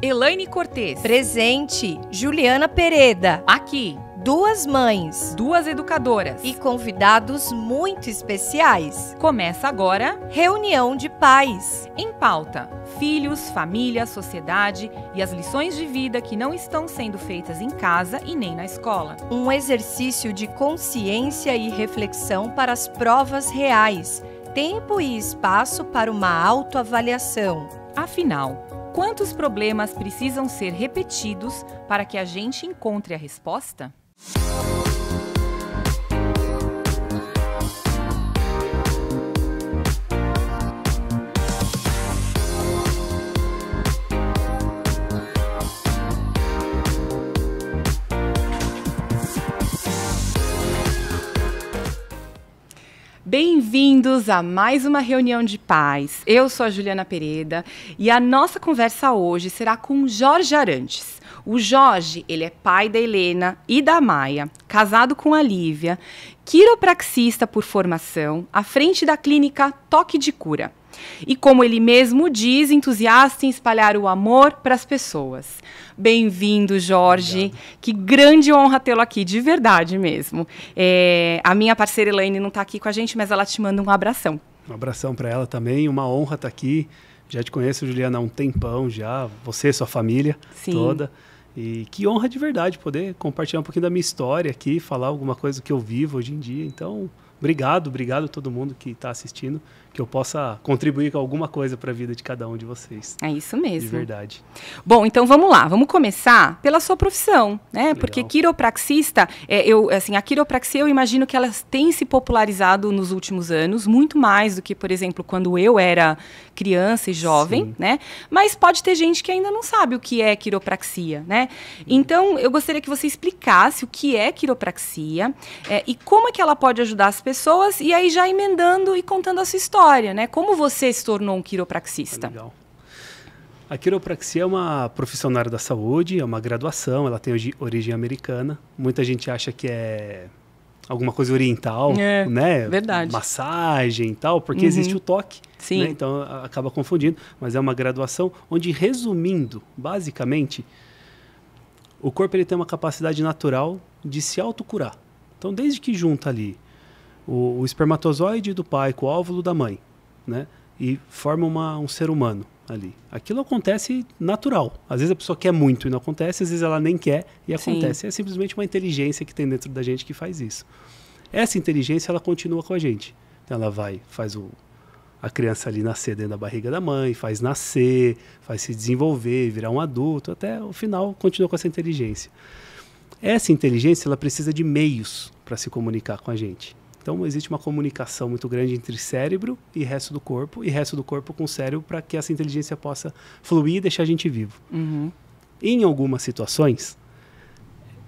Elaine Cortez. Presente, Juliana Pereda. Aqui, Duas mães. duas educadoras. E convidados muito especiais. Começa agora, Reunião de pais. em pauta, filhos, família, sociedade e as lições de vida que não estão sendo feitas em casa e nem na escola. Um exercício de consciência e reflexão para as provas reais. Tempo e espaço para uma autoavaliação. Afinal, quantos problemas precisam ser repetidos para que a gente encontre a resposta? Bem-vindos a mais uma reunião de pais. Eu sou a Juliana Pereda e a nossa conversa hoje será com Jorge Arantes. O Jorge, ele é pai da Helena e da Maia, casado com a Lívia, quiropraxista por formação, à frente da clínica Toque de Cura. E como ele mesmo diz, entusiasta em espalhar o amor para as pessoas. Bem-vindo, Jorge. Obrigado. Que grande honra tê-lo aqui, de verdade mesmo. A minha parceira Elaine não está aqui com a gente, mas ela te manda um abração. Um abração para ela também, uma honra estar aqui. Já te conheço, Juliana, há um tempão já, você e sua família Sim. toda. E que honra de verdade poder compartilhar um pouquinho da minha história aqui, falar alguma coisa que eu vivo hoje em dia. Então, obrigado a todo mundo que está assistindo, que eu possa contribuir com alguma coisa para a vida de cada um de vocês. É isso mesmo. De verdade. Bom, então vamos lá, vamos começar pela sua profissão, né? Legal. Porque quiropraxista, a quiropraxia eu imagino que ela tem se popularizado nos últimos anos, muito mais do que, por exemplo, quando eu era criança e jovem, Sim. né? Mas pode ter gente que ainda não sabe o que é quiropraxia, né? Então, eu gostaria que você explicasse o que é quiropraxia e como é que ela pode ajudar as pessoas, e aí já emendando e contando a sua história, né? Como você se tornou um quiropraxista? Legal. A quiropraxia é uma profissão na área da saúde, é uma graduação, ela tem origem americana. Muita gente acha que é alguma coisa oriental, né? Verdade. Massagem e tal, porque existe o toque. Sim. Né? Então acaba confundindo, mas é uma graduação onde, resumindo, basicamente, o corpo ele tem uma capacidade natural de se autocurar. Então, desde que junta ali o espermatozoide do pai com o óvulo da mãe, né? E forma um ser humano ali. Aquilo acontece natural. Às vezes a pessoa quer muito e não acontece, às vezes ela nem quer e acontece. É simplesmente uma inteligência que tem dentro da gente que faz isso. Essa inteligência, ela continua com a gente. Então, ela faz a criança ali nascer dentro da barriga da mãe, faz nascer, faz se desenvolver, virar um adulto, até o final continua com essa inteligência. Essa inteligência, ela precisa de meios para se comunicar com a gente. Então, existe uma comunicação muito grande entre cérebro e resto do corpo, e resto do corpo com o cérebro, para que essa inteligência possa fluir e deixar a gente vivo. Uhum. Em algumas situações,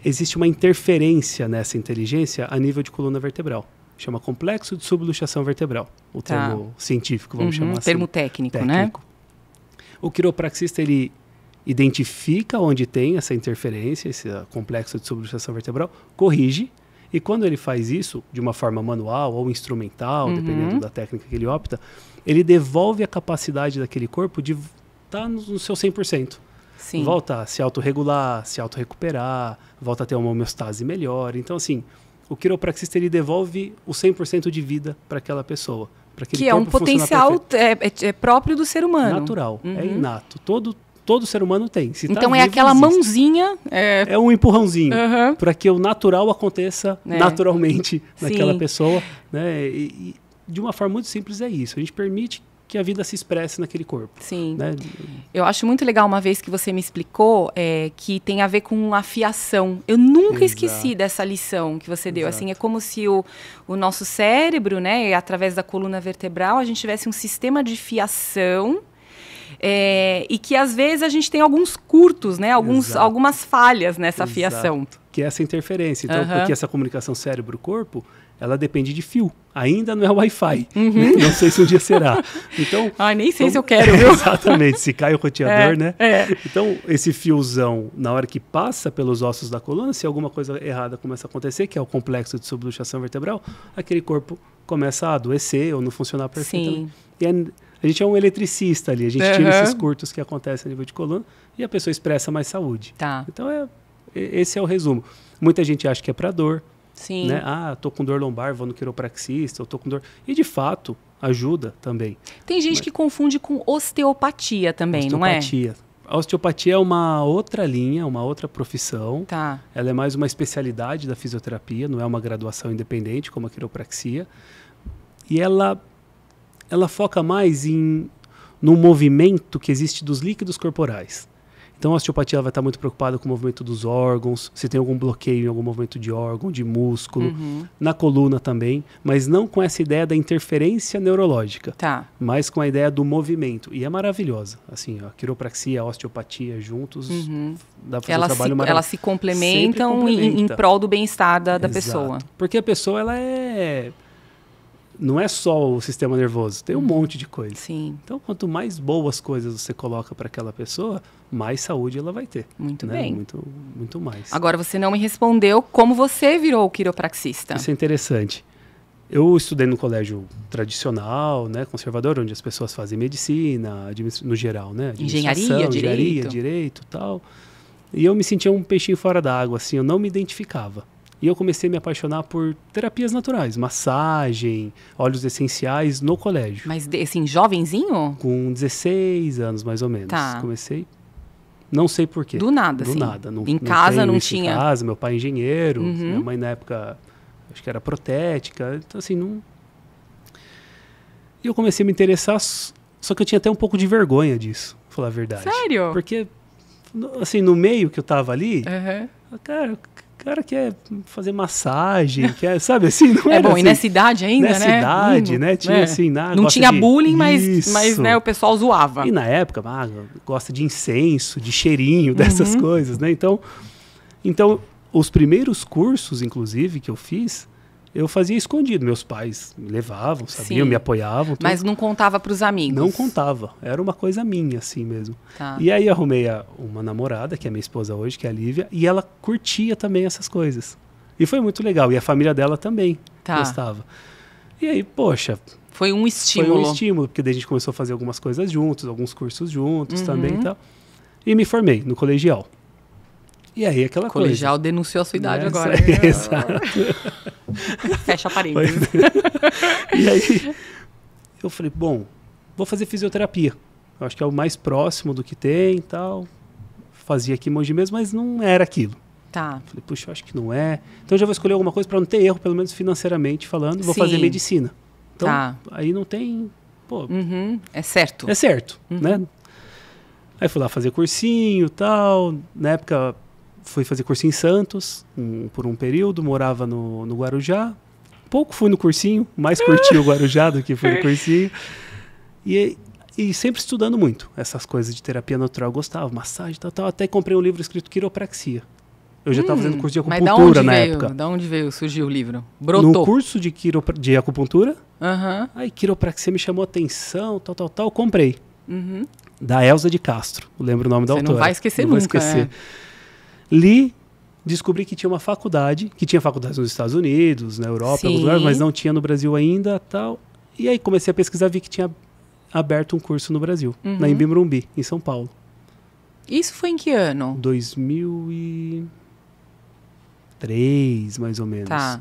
existe uma interferência nessa inteligência a nível de coluna vertebral. Chama complexo de subluxação vertebral, o termo científico, vamos chamar assim. Termo técnico, né? O quiropraxista, ele identifica onde tem essa interferência, esse complexo de subluxação vertebral, corrige, e quando ele faz isso de uma forma manual ou instrumental, dependendo da técnica que ele opta, ele devolve a capacidade daquele corpo de estar no seu 100%. Sim. Volta a se autorregular, se autorrecuperar, volta a ter uma homeostase melhor. Então, assim, o quiropraxista, ele devolve o 100% de vida para aquela pessoa. Que é um potencial próprio do ser humano. Natural, é inato. Todo ser humano tem. Se então tá é vivo, aquela existe. mãozinha... É um empurrãozinho para que o natural aconteça naturalmente naquela pessoa. Né? E de uma forma muito simples é isso. A gente permite que a vida se expresse naquele corpo. Sim. Né? Eu acho muito legal uma vez que você me explicou que tem a ver com a fiação. Eu nunca esqueci dessa lição que você deu. Assim, é como se o nosso cérebro, né, através da coluna vertebral, a gente tivesse um sistema de fiação. E que às vezes a gente tem alguns curtos, né? Algumas falhas nessa fiação. Que é essa interferência. Então, porque essa comunicação cérebro-corpo, ela depende de fio. Ainda não é Wi-Fi. Não sei se um dia será. Então, nem sei se eu quero, viu? Exatamente, se cai o roteador, né? Então, esse fiozão, na hora que passa pelos ossos da coluna, se alguma coisa errada começa a acontecer, que é o complexo de subluxação vertebral, aquele corpo começa a adoecer ou não funcionar perfeitamente. Sim. E a gente é um eletricista ali, a gente tira esses curtos que acontecem a nível de coluna e a pessoa expressa mais saúde. Tá. Então, esse é o resumo. Muita gente acha que é para dor. Sim. Né? Ah, tô com dor lombar, vou no quiropraxista, eu tô com dor... E, de fato, ajuda também. Tem gente que confunde com osteopatia também, não é? Osteopatia. A osteopatia é uma outra linha, uma outra profissão. Tá. Ela é mais uma especialidade da fisioterapia, não é uma graduação independente como a quiropraxia. E ela foca mais no movimento que existe dos líquidos corporais. Então a osteopatia ela vai estar muito preocupada com o movimento dos órgãos, se tem algum bloqueio em algum movimento de órgão, de músculo, na coluna também, mas não com essa ideia da interferência neurológica, mas com a ideia do movimento. E é maravilhosa. Assim, a quiropraxia e a osteopatia juntos, dá para fazer um trabalho maravilhoso. Elas se complementam em prol do bem-estar da pessoa. Porque a pessoa, ela não é só o sistema nervoso, tem um monte de coisa. Sim. Então, quanto mais boas coisas você coloca para aquela pessoa, mais saúde ela vai ter. Muito né? bem. Muito mais. Agora, você não me respondeu como você virou quiropraxista. Isso é interessante. Eu estudei no colégio tradicional, né, conservador, onde as pessoas fazem medicina, no geral, né? Engenharia, direito e tal. E eu me sentia um peixinho fora d'água, assim, eu não me identificava. E eu comecei a me apaixonar por terapias naturais, massagem, óleos essenciais no colégio. Mas, assim, jovenzinho? Com 16 anos, mais ou menos. Tá. Comecei, não sei porquê. Do nada, Do assim. nada. Em casa não tinha? Em casa, meu pai é engenheiro, minha mãe na época, acho que era protética, então assim, não... E eu comecei a me interessar, só que eu tinha até um pouco de vergonha disso, pra falar a verdade. Sério? Porque, assim, no meio que eu tava ali, cara... O cara quer fazer massagem, quer, sabe assim? Não era bom, assim, e nessa idade ainda, nessa idade, né? Tinha assim, não tinha bullying, mas né, o pessoal zoava. E na época, gosta de incenso, de cheirinho, dessas coisas, né? Então, os primeiros cursos, inclusive, que eu fiz, eu fazia escondido. Meus pais me levavam, sabiam, me apoiavam. Tudo. Mas não contava para os amigos? Não contava. Era uma coisa minha, assim mesmo. Tá. E aí arrumei uma namorada, que é minha esposa hoje, que é a Lívia, e ela curtia também essas coisas. E foi muito legal. E a família dela também gostava. E aí, poxa... Foi um estímulo. Foi um estímulo, porque daí a gente começou a fazer algumas coisas juntos, alguns cursos juntos também e tal. E me formei no colegial. E aí aquela coisa... O colegial denunciou a sua idade agora. Exato. Fecha parênteses. E aí eu falei, bom, vou fazer fisioterapia. Eu acho que é o mais próximo do que tem e tal. Fazia aqui em Mogi mesmo, mas não era aquilo. Tá. Falei, puxa, eu acho que não é. Então eu já vou escolher alguma coisa para não ter erro, pelo menos financeiramente falando. Vou fazer medicina. Então aí não tem... Pô, é certo. É certo, né? Aí fui lá fazer cursinho e tal. Na época... Fui fazer cursinho em Santos por um período, morava no Guarujá. Pouco fui no cursinho, mais curti o Guarujá do que fui no cursinho. E sempre estudando muito essas coisas de terapia natural. Eu gostava, massagem e tal. Até comprei um livro escrito Quiropraxia. Eu já estava fazendo curso de acupuntura na época. Da onde surgiu o livro? Brotou? No curso de acupuntura. Aí quiropraxia me chamou a atenção, tal. Comprei. Da Elza de Castro. Eu lembro o nome da autora. Você não vai esquecer nunca, vou esquecer. Li, descobri que tinha uma faculdade, que tinha faculdades nos Estados Unidos, na Europa, em alguns lugares, mas não tinha no Brasil ainda, tal. E aí comecei a pesquisar, vi que tinha aberto um curso no Brasil, na Imbimurumbi, em São Paulo. Isso foi em que ano? 2003, mais ou menos. Tá.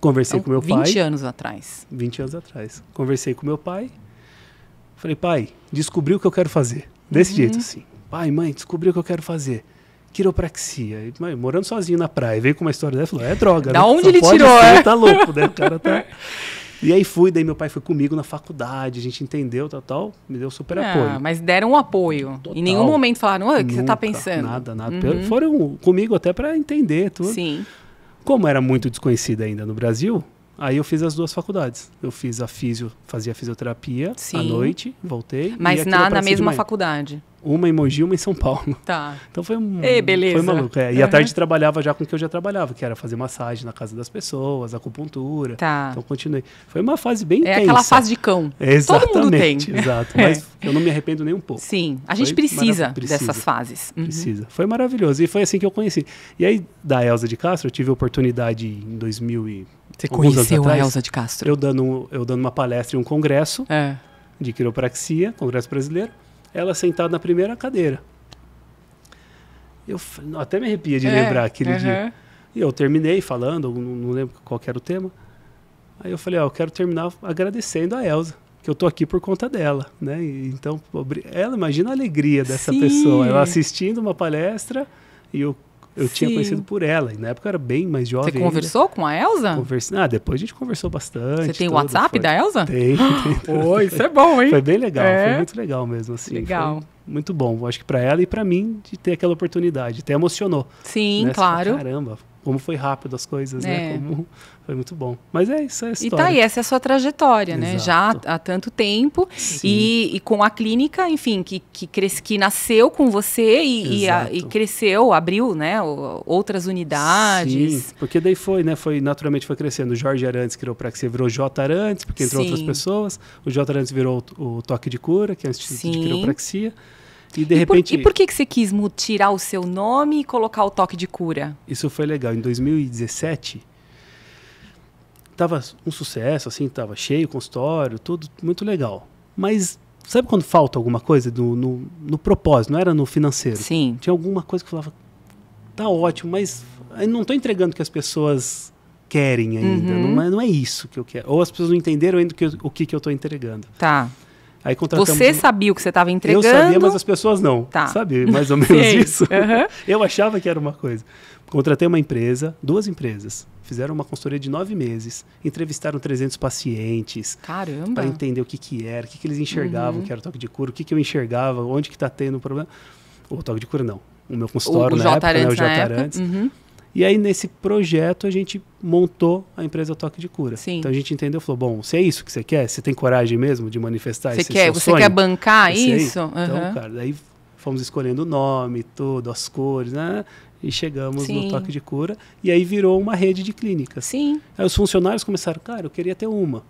Conversei com meu pai. 20 anos atrás. 20 anos atrás. Conversei com meu pai. Falei, pai, descobri o que eu quero fazer. Desse jeito, assim. Pai, mãe, descobri o que eu quero fazer. Quiropraxia. Mãe, morando sozinho na praia, veio com uma história dessa, falou, é droga, da né? onde Só ele pode tirou, ser, tá louco, né? O cara tá... E aí daí meu pai foi comigo na faculdade, a gente entendeu, tal, me deu super apoio. Mas deram um apoio. Total. Em nenhum momento falaram, o que você tá pensando? Nada. Foram comigo até para entender tudo. Sim. Como era muito desconhecida ainda no Brasil, aí eu fiz as duas faculdades. Eu fiz fazia fisioterapia à noite, voltei. Mas na mesma faculdade? Uma em Mogi, uma em São Paulo. Tá. Então foi beleza. Foi maluco. E à tarde trabalhava já com o que eu já trabalhava, que era fazer massagem na casa das pessoas, acupuntura. Tá. Então continuei. Foi uma fase bem intensa. É aquela fase de cão. Exatamente. Todo mundo tem. Exato. Mas eu não me arrependo nem um pouco. Sim. A gente precisa dessas fases. Precisa. Foi maravilhoso. E foi assim que eu conheci. E aí, da Elza de Castro, eu tive a oportunidade em 2000 e... Você conheceu a Elza de Castro? Eu dando uma palestra em um congresso de quiropraxia, congresso brasileiro. ela sentada na primeira cadeira. Eu até me arrepia de lembrar aquele dia. E eu terminei falando, não lembro qual que era o tema. Aí eu falei, eu quero terminar agradecendo a Elza, que eu tô aqui por conta dela, né? E, então, ela, imagina a alegria dessa pessoa, ela assistindo uma palestra e eu tinha conhecido por ela, e na época eu era bem mais jovem. Você conversou com a Elza? Depois a gente conversou bastante. Você tem o WhatsApp da Elza? Tem. Isso é bom, hein? Foi bem legal, foi muito legal mesmo. Assim, legal. Muito bom, acho que para ela e para mim, de ter aquela oportunidade, até emocionou. Sim, né? claro. Fala, caramba, como foi rápido as coisas, né? Foi muito bom. Mas isso é a história. E tá aí, essa é a sua trajetória, né? Já há tanto tempo. E com a clínica, enfim, que nasceu com você e cresceu, abriu, né? Outras unidades. Sim, porque daí naturalmente foi crescendo. O Jorge Arantes Quiropraxia virou J Arantes, porque entrou outras pessoas. O J Arantes virou o Toque de Cura, que é o Instituto de Quiropraxia. E de repente... por que você quis tirar o seu nome e colocar o Toque de Cura? Isso foi legal. Em 2017, tava um sucesso, assim, tava cheio o consultório, tudo muito legal. Mas sabe quando falta alguma coisa no propósito, não era no financeiro? Sim. Tinha alguma coisa que eu falava, tá ótimo, mas eu não estou entregando o que as pessoas querem ainda. Não é isso que eu quero. Ou as pessoas não entenderam ainda o que eu estou entregando. Tá. Aí contratamos você sabia o que você estava entregando? Eu sabia, mas as pessoas não. Tá. Sabe? Mais ou menos isso. Eu achava que era uma coisa. Contratei uma empresa, 2 empresas. Fizeram uma consultoria de 9 meses. Entrevistaram 300 pacientes. Caramba! Para entender o que era, o que eles enxergavam, que era o toque de cura, o que eu enxergava, onde que está tendo problema. O toque de cura não. O meu consultório na época, né? O J Arantes. E aí, nesse projeto, a gente montou a empresa Toque de Cura. Sim. Então, a gente entendeu, falou, bom, se é isso que você quer, você tem coragem mesmo de manifestar esse seu sonho? Você quer bancar isso? Então, cara, daí fomos escolhendo o nome, tudo, as cores, né? E chegamos no Toque de Cura. E aí virou uma rede de clínicas. Sim. Aí os funcionários começaram, cara, eu queria ter uma.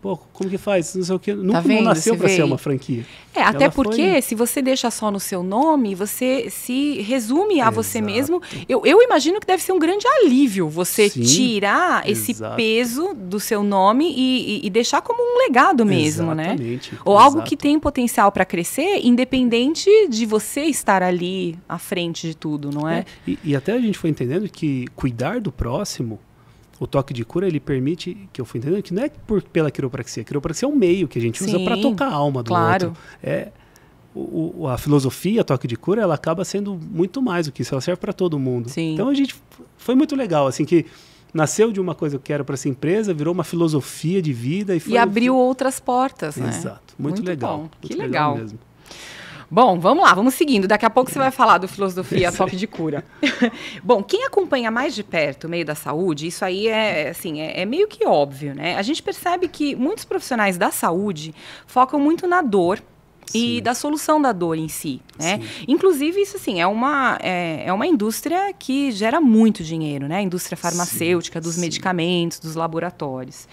Pô, como que faz? Não sei o quê. Nunca vendo? Não nasceu para ser uma franquia. Até porque se você deixa só no seu nome, você se resume a você mesmo. Eu imagino que deve ser um grande alívio você tirar esse peso do seu nome e deixar como um legado mesmo, né? Ou algo que tem potencial para crescer, independente de você estar ali à frente de tudo, não é? E até a gente foi entendendo que cuidar do próximo, o toque de cura, ele permite, que eu fui entendendo, que não é pela quiropraxia. A quiropraxia é um meio que a gente usa para tocar a alma do outro. A filosofia, toque de cura, ela acaba sendo muito mais do que isso. Ela serve para todo mundo. Sim. Então, foi muito legal, assim, que nasceu de uma coisa que era para essa empresa, virou uma filosofia de vida. E abriu outras portas, né? Exato. Muito legal. Bom. Que legal mesmo. Bom, vamos lá, vamos seguindo. Daqui a pouco você vai falar do filosofia Toque de Cura. Bom, quem acompanha mais de perto o meio da saúde, isso aí é meio que óbvio, né? A gente percebe que muitos profissionais da saúde focam muito na dor e da solução da dor em si, né? Inclusive, isso assim, é uma indústria que gera muito dinheiro, né? A indústria farmacêutica, dos medicamentos, dos laboratórios.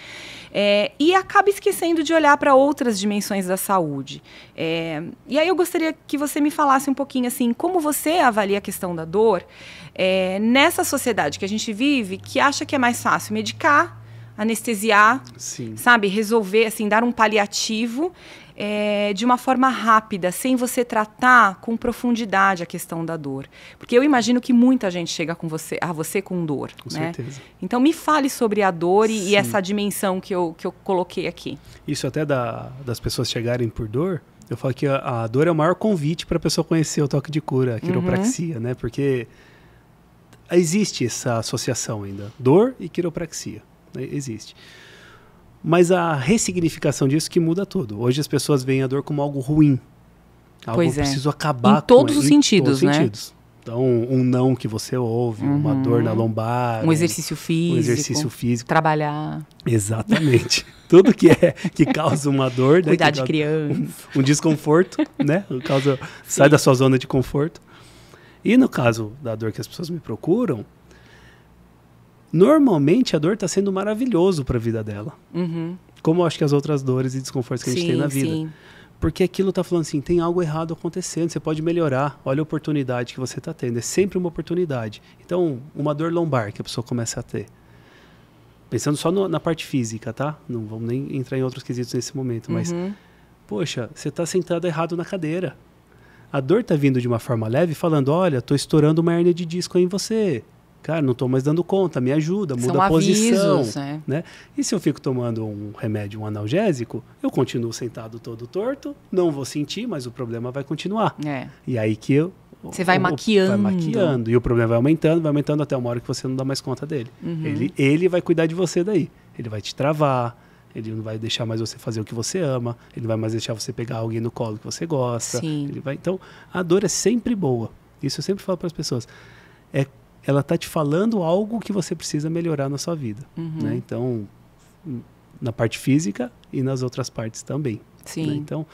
E acaba esquecendo de olhar para outras dimensões da saúde. E aí eu gostaria que você me falasse um pouquinho assim, como você avalia a questão da dor nessa sociedade que a gente vive, que acha que é mais fácil medicar, anestesiar, sabe, resolver, assim, dar um paliativo de uma forma rápida, sem você tratar com profundidade a questão da dor. Porque eu imagino que muita gente chega a você com dor. Com certeza. Então, me fale sobre a dor e essa dimensão que eu coloquei aqui. Isso até das pessoas chegarem por dor, eu falo que a dor é o maior convite para a pessoa conhecer o toque de cura, a quiropraxia, né? Porque existe essa associação ainda, dor e quiropraxia, né? Existe. Mas a ressignificação disso que muda tudo. Hoje as pessoas veem a dor como algo ruim. Algo que preciso acabar com. Em todos os sentidos, né? Então, um não que você ouve, uma dor na lombar. Um exercício físico. Trabalhar. Exatamente. Tudo que causa uma dor. Cuidar de criança. Um desconforto, né? Sai da sua zona de conforto. E no caso da dor que as pessoas me procuram, normalmente a dor está sendo maravilhoso para a vida dela. Como eu acho que as outras dores e desconfortos que a gente tem na vida. Porque aquilo está falando assim, tem algo errado acontecendo, você pode melhorar, olha a oportunidade que você está tendo, é sempre uma oportunidade. Então, uma dor lombar que a pessoa começa a ter, pensando só na parte física, tá? Não vamos nem entrar em outros quesitos nesse momento, mas, poxa, você está sentado errado na cadeira. A dor tá vindo de uma forma leve, falando, olha, tô estourando uma hérnia de disco aí em você. Cara, não tô mais dando conta, me ajuda, muda São a posição. avisos, Né? E se eu fico tomando um remédio, um analgésico, eu continuo sentado todo torto, não vou sentir, mas o problema vai continuar. E aí que você vai maquiando. Vai maquiando. E o problema vai aumentando até uma hora que você não dá mais conta dele. Ele vai cuidar de você daí. Ele vai te travar, ele não vai deixar mais você fazer o que você ama, ele não vai mais deixar você pegar alguém no colo que você gosta. Então, a dor é sempre boa. Isso eu sempre falo para as pessoas. Ela está te falando algo que você precisa melhorar na sua vida. Né? Então, na parte física e nas outras partes também. Sim. Né? Então,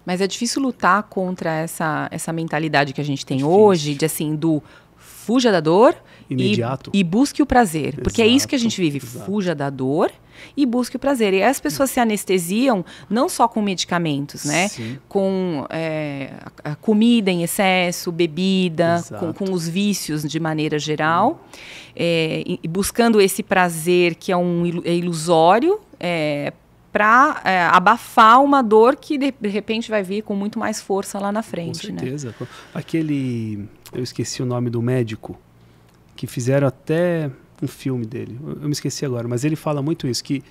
mas é difícil lutar contra essa mentalidade que a gente tem hoje, de assim, do fuja da dor imediato e busque o prazer. Porque é isso que a gente vive, exato. Fuja da dor e busque o prazer. E aí as pessoas se anestesiam não só com medicamentos, né? Sim. Com a comida em excesso, bebida, com os vícios de maneira geral, e buscando esse prazer que é ilusório, para abafar uma dor que de repente vai vir com muito mais força lá na frente. Com certeza. Né? Eu esqueci o nome do médico, que fizeram até um filme dele, eu me esqueci agora, mas ele fala muito isso, que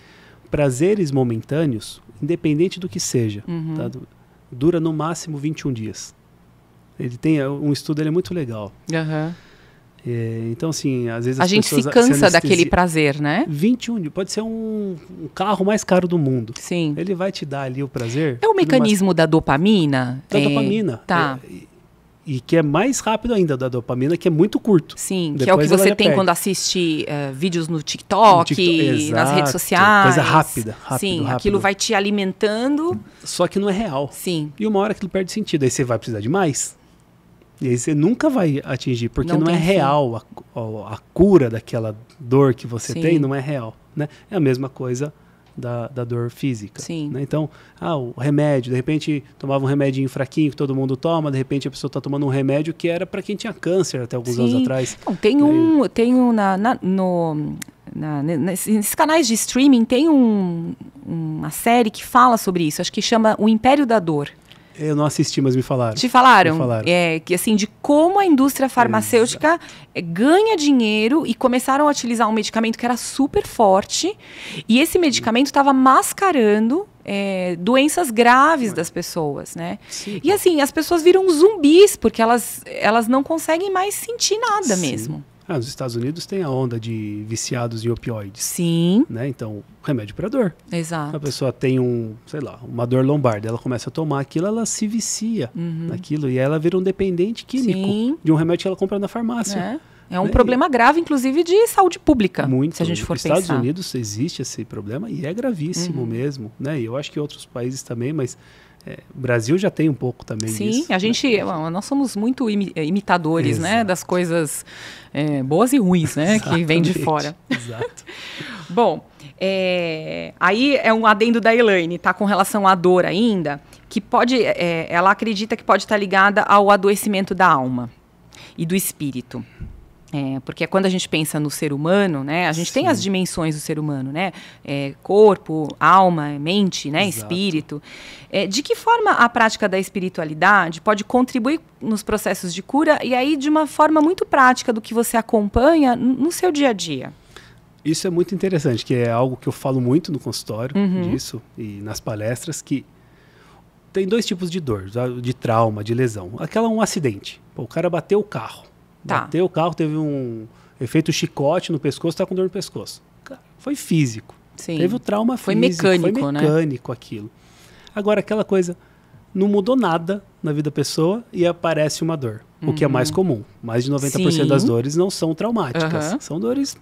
prazeres momentâneos, independente do que seja, tá? Dura no máximo 21 dias. Ele tem um estudo, ele é muito legal. Então, assim, às vezes a gente se cansa daquele prazer, né? 21 dias, pode ser um carro mais caro do mundo. Sim. Ele vai te dar ali o prazer. É o mecanismo da dopamina? Da dopamina. Tá. E que é mais rápido ainda da dopamina, que é muito curto. Sim, depois que é o que você tem quando assiste vídeos no TikTok, nas redes sociais. Coisa rápida. Sim, aquilo vai te alimentando. Só que não é real. Sim. E uma hora aquilo perde sentido, aí você vai precisar de mais. E aí você nunca vai atingir, porque não é real a cura daquela dor que você tem, não é real. Né? É a mesma coisa da dor física. Sim. Né? Então, o remédio, de repente tomava um remedinho fraquinho que todo mundo toma, de repente a pessoa está tomando um remédio que era para quem tinha câncer até alguns anos atrás. Então, nesses canais de streaming tem uma série que fala sobre isso, acho que chama O Império da Dor. Eu não assisti, mas me falaram. Te falaram? Me falaram. Que assim, de como a indústria farmacêutica ganha dinheiro e começaram a utilizar um medicamento que era super forte e esse medicamento estava mascarando doenças graves das pessoas, né? Sim, e assim, as pessoas viram zumbis porque elas não conseguem mais sentir nada mesmo. Nos Estados Unidos tem a onda de viciados em opioides. Sim. Né? Então, remédio para dor. Exato. A pessoa tem uma dor lombar, ela começa a tomar aquilo, ela se vicia naquilo e ela vira um dependente químico de um remédio que ela compra na farmácia. É um problema grave, inclusive, de saúde pública. Muito. Se a gente for Nos Estados pensar. Unidos existe esse problema e é gravíssimo mesmo. Né? E eu acho que outros países também, mas o Brasil já tem um pouco também disso. Sim, nós somos muito imitadores, né, das coisas boas e ruins, né, que vêm de fora. Exato. Bom, aí é um adendo da Elaine, tá, com relação à dor ainda, que ela acredita que pode estar ligada ao adoecimento da alma e do espírito. Porque quando a gente pensa no ser humano, né, a gente tem as dimensões do ser humano, né, corpo, alma, mente, né, espírito. De que forma a prática da espiritualidade pode contribuir nos processos de cura e aí de uma forma muito prática do que você acompanha no seu dia a dia? Isso é muito interessante, que é algo que eu falo muito no consultório disso e nas palestras, que tem dois tipos de dor, de trauma, de lesão. Um acidente. O cara bateu o carro. Bateu o carro, teve um efeito chicote no pescoço, está com dor no pescoço. Foi físico. Sim. Teve o trauma físico. Foi mecânico aquilo. Agora, aquela coisa, não mudou nada na vida da pessoa e aparece uma dor. O que é mais comum. Mais de 90% das dores não são traumáticas. São dores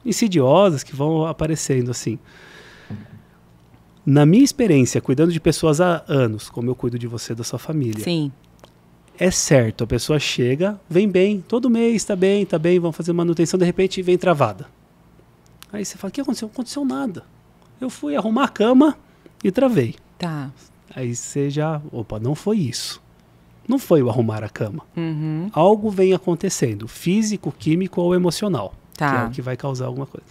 insidiosas que vão aparecendo assim. Na minha experiência, cuidando de pessoas há anos, como eu cuido de você e da sua família. Sim. É certo, a pessoa chega, vem bem, todo mês tá bem, vamos fazer manutenção, de repente vem travada. Aí você fala, o que aconteceu? Não aconteceu nada. Eu fui arrumar a cama e travei. Tá. Aí você não foi isso. Não foi o arrumar a cama. Algo vem acontecendo, físico, químico ou emocional, que é o que vai causar alguma coisa.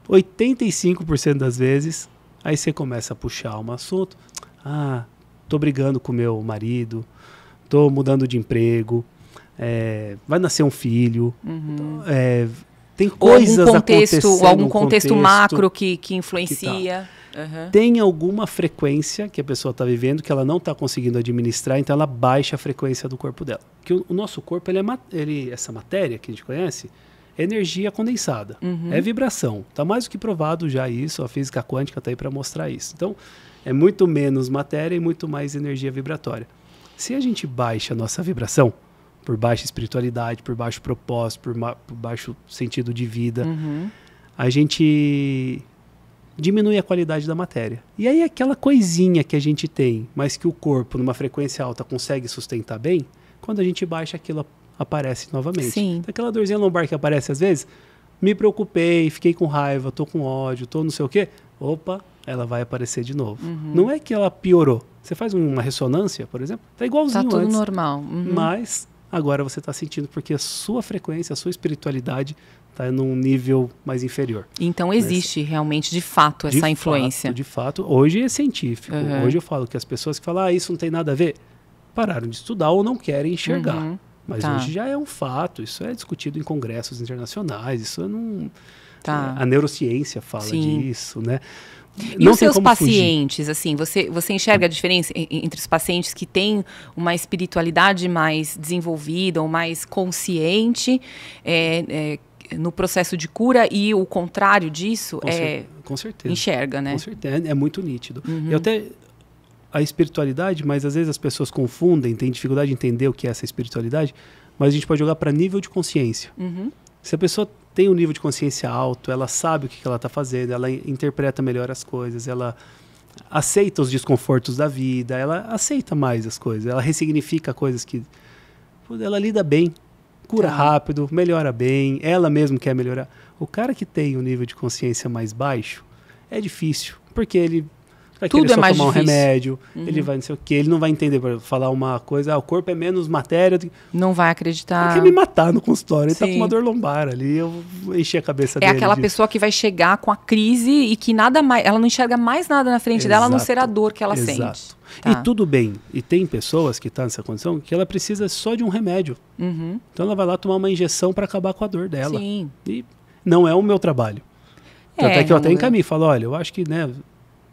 85% das vezes, aí você começa a puxar um assunto. tô brigando com meu marido, tô mudando de emprego, vai nascer um filho, tem coisas acontecendo, algum contexto macro que influencia. Tem alguma frequência que a pessoa está vivendo que ela não está conseguindo administrar, então ela baixa a frequência do corpo dela. Porque o nosso corpo, essa matéria que a gente conhece, é energia condensada, é vibração. Está mais do que provado já isso, a física quântica está aí para mostrar isso. Então, é muito menos matéria e muito mais energia vibratória. Se a gente baixa a nossa vibração, por baixa espiritualidade, por baixo propósito, por baixo sentido de vida, a gente diminui a qualidade da matéria. E aí aquela coisinha que a gente tem, mas que o corpo, numa frequência alta, consegue sustentar bem, quando a gente baixa, aquilo aparece novamente. Sim. Aquela dorzinha lombar que aparece às vezes, me preocupei, fiquei com raiva, tô com ódio, tô não sei o quê, opa, ela vai aparecer de novo. Não é que ela piorou. Você faz uma ressonância, por exemplo, tá igualzinho antes. Tá tudo normal. Mas agora você está sentindo porque a sua frequência, a sua espiritualidade está num nível mais inferior. Então existe realmente, de fato, essa influência. De fato, hoje é científico. Hoje eu falo que as pessoas que falam, isso não tem nada a ver, pararam de estudar ou não querem enxergar. Mas hoje já é um fato, isso é discutido em congressos internacionais, isso não... A neurociência fala disso, né? E os seus pacientes, assim, você enxerga a diferença entre os pacientes que têm uma espiritualidade mais desenvolvida ou mais consciente no processo de cura e o contrário disso? Com certeza. Enxerga, né? Com certeza, é muito nítido. E até a espiritualidade, mas às vezes as pessoas confundem, têm dificuldade de entender o que é essa espiritualidade, mas a gente pode jogar para nível de consciência. Se a pessoa tem um nível de consciência alto, ela sabe o que ela está fazendo, ela interpreta melhor as coisas, ela aceita os desconfortos da vida, ela aceita mais as coisas, ela ressignifica coisas que... Ela lida bem, cura rápido, melhora bem, ela mesma quer melhorar. O cara que tem um nível de consciência mais baixo, é difícil, porque ele vai querer só tomar um remédio, ele vai não sei o quê, ele não vai entender, para falar uma coisa, o corpo é menos matéria. Não vai acreditar. Ele quer me matar no consultório, ele tá com uma dor lombar ali, eu enchi a cabeça dele. É aquela pessoa que vai chegar com a crise e que nada mais, ela não enxerga mais nada na frente dela, a não ser a dor que ela sente. E tudo bem, e tem pessoas que estão nessa condição que ela precisa só de um remédio. Então ela vai lá tomar uma injeção para acabar com a dor dela. Sim. E não é o meu trabalho. Até que eu até encaminho, falo, olha, eu acho que, né,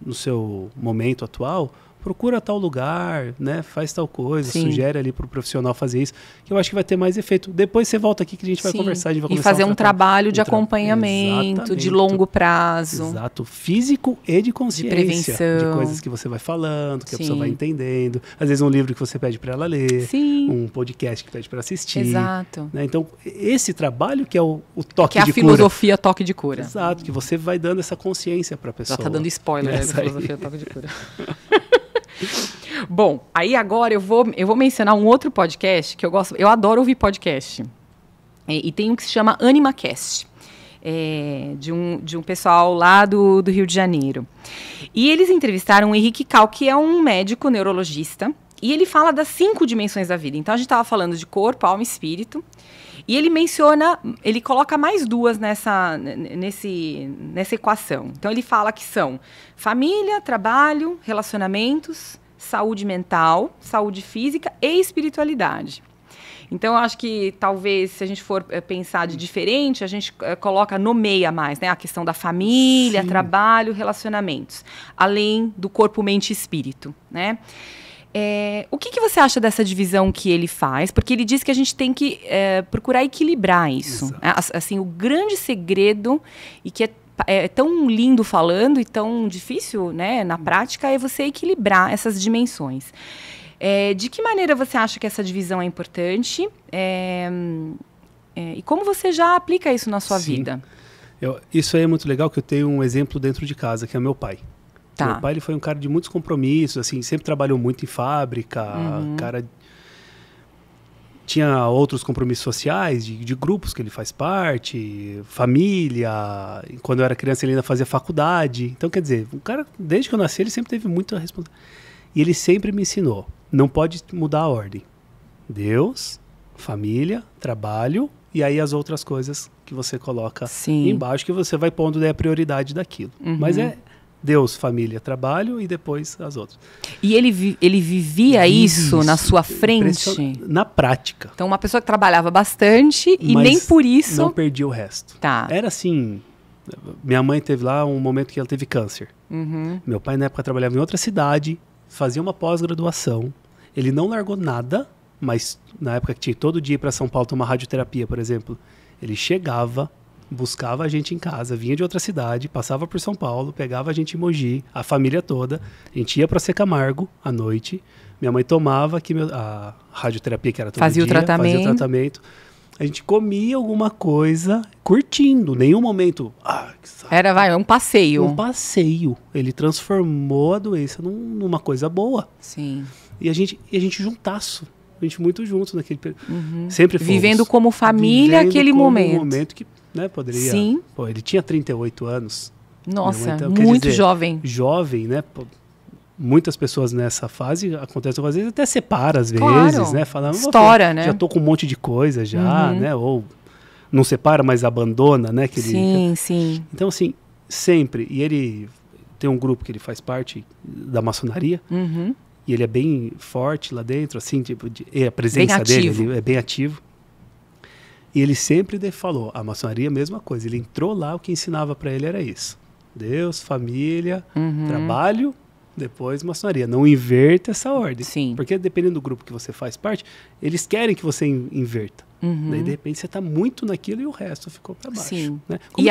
no seu momento atual, procura tal lugar, né, faz tal coisa, sugere ali para o profissional fazer isso, que eu acho que vai ter mais efeito. Depois você volta aqui que a gente vai conversar, a gente vai começar fazer um trabalho de acompanhamento, de longo prazo. Exato, físico e de consciência. De prevenção. De coisas que você vai falando, que a pessoa vai entendendo. Às vezes um livro que você pede para ela ler, um podcast que pede para assistir. Exato. Né? Então, esse trabalho que é o toque de cura. Que é a filosofia toque de cura. Exato, que você vai dando essa consciência para a pessoa. Já tá dando spoiler da filosofia toque de cura. Bom, aí agora eu vou mencionar um outro podcast que eu gosto. Eu adoro ouvir podcast. E tem um que se chama AnimaCast. De um pessoal lá do Rio de Janeiro. E eles entrevistaram o Henrique Cal, que é um médico neurologista. E ele fala das 5 dimensões da vida. Então a gente estava falando de corpo, alma e espírito. E ele ele coloca mais 2 nessa equação. Então ele fala que são família, trabalho, relacionamentos, saúde mental, saúde física e espiritualidade. Então eu acho que talvez, se a gente for pensar de diferente, a gente nomeia mais, né? A questão da família, trabalho, relacionamentos, além do corpo, mente e espírito, né? O que você acha dessa divisão que ele faz? Porque ele diz que a gente tem que procurar equilibrar isso. Assim, o grande segredo, e que é tão lindo falando e tão difícil, né, na prática, é você equilibrar essas dimensões. De que maneira você acha que essa divisão é importante? E como você já aplica isso na sua vida? Isso aí é muito legal, que eu tenho um exemplo dentro de casa, que é meu pai. Meu pai, ele foi um cara de muitos compromissos, assim, sempre trabalhou muito em fábrica, cara tinha outros compromissos sociais, de grupos que ele faz parte, família. Quando eu era criança, ele ainda fazia faculdade. Então, quer dizer, o cara, desde que eu nasci, ele sempre teve muita responsabilidade. E ele sempre me ensinou, não pode mudar a ordem. Deus, família, trabalho, e aí as outras coisas que você coloca embaixo, que você vai pondo a prioridade daquilo. Mas Deus, família, trabalho e depois as outras. E ele vivia isso na sua frente? Na prática. Então, uma pessoa que trabalhava bastante e nem por isso... não perdia o resto. Tá. Era assim... Minha mãe teve lá um momento que ela teve câncer. Meu pai, na época, trabalhava em outra cidade, fazia uma pós-graduação. Ele não largou nada, mas na época que tinha todo dia para São Paulo tomar radioterapia, por exemplo, ele chegava, buscava a gente em casa, vinha de outra cidade, passava por São Paulo, pegava a gente em Mogi, a família toda, a gente ia para Ser Camargo à noite, minha mãe tomava a radioterapia, que era todo fazia dia, fazia o tratamento, a gente comia alguma coisa curtindo, nenhum momento... que saco. Era, um passeio. Um passeio. Ele transformou a doença numa coisa boa. Sim. E a gente juntasso. A gente muito junto naquele período. Sempre fomos. Vivendo como família aquele momento. Um momento que, né, poderia... Sim. Pô, ele tinha 38 anos. Nossa, então, muito jovem. Jovem, né? Pô, muitas pessoas nessa fase, acontece às vezes, até separa às vezes, claro. né? Fala, estoura, né? Já tô com um monte de coisa já, né? Ou não separa, mas abandona, né? Sim. Então, assim, sempre. E ele tem um grupo que ele faz parte da maçonaria. E ele é bem forte lá dentro, assim, tipo, a presença dele ele é bem ativo. E ele sempre falou, a maçonaria é a mesma coisa. Ele entrou lá, o que ensinava para ele era isso. Deus, família, trabalho, depois maçonaria. Não inverta essa ordem. Sim. Porque dependendo do grupo que você faz parte, eles querem que você inverta. Daí, de repente, você está muito naquilo e o resto ficou para baixo. Sim. Né? E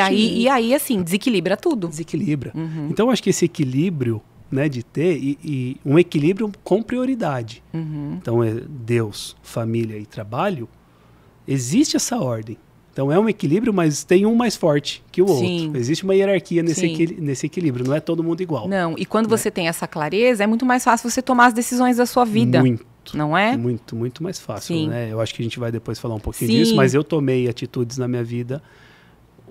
aí, assim, desequilibra tudo. Desequilibra. Então, eu acho que esse equilíbrio, né, de ter e um equilíbrio com prioridade. Então, é Deus, família e trabalho, existe essa ordem. Então, é um equilíbrio, mas tem um mais forte que o outro. Existe uma hierarquia nesse equilíbrio, não é todo mundo igual. Não, e quando você tem essa clareza, é muito mais fácil você tomar as decisões da sua vida. Muito. Não é? Muito, muito mais fácil, Sim. né? Eu acho que a gente vai depois falar um pouquinho disso, mas eu tomei atitudes na minha vida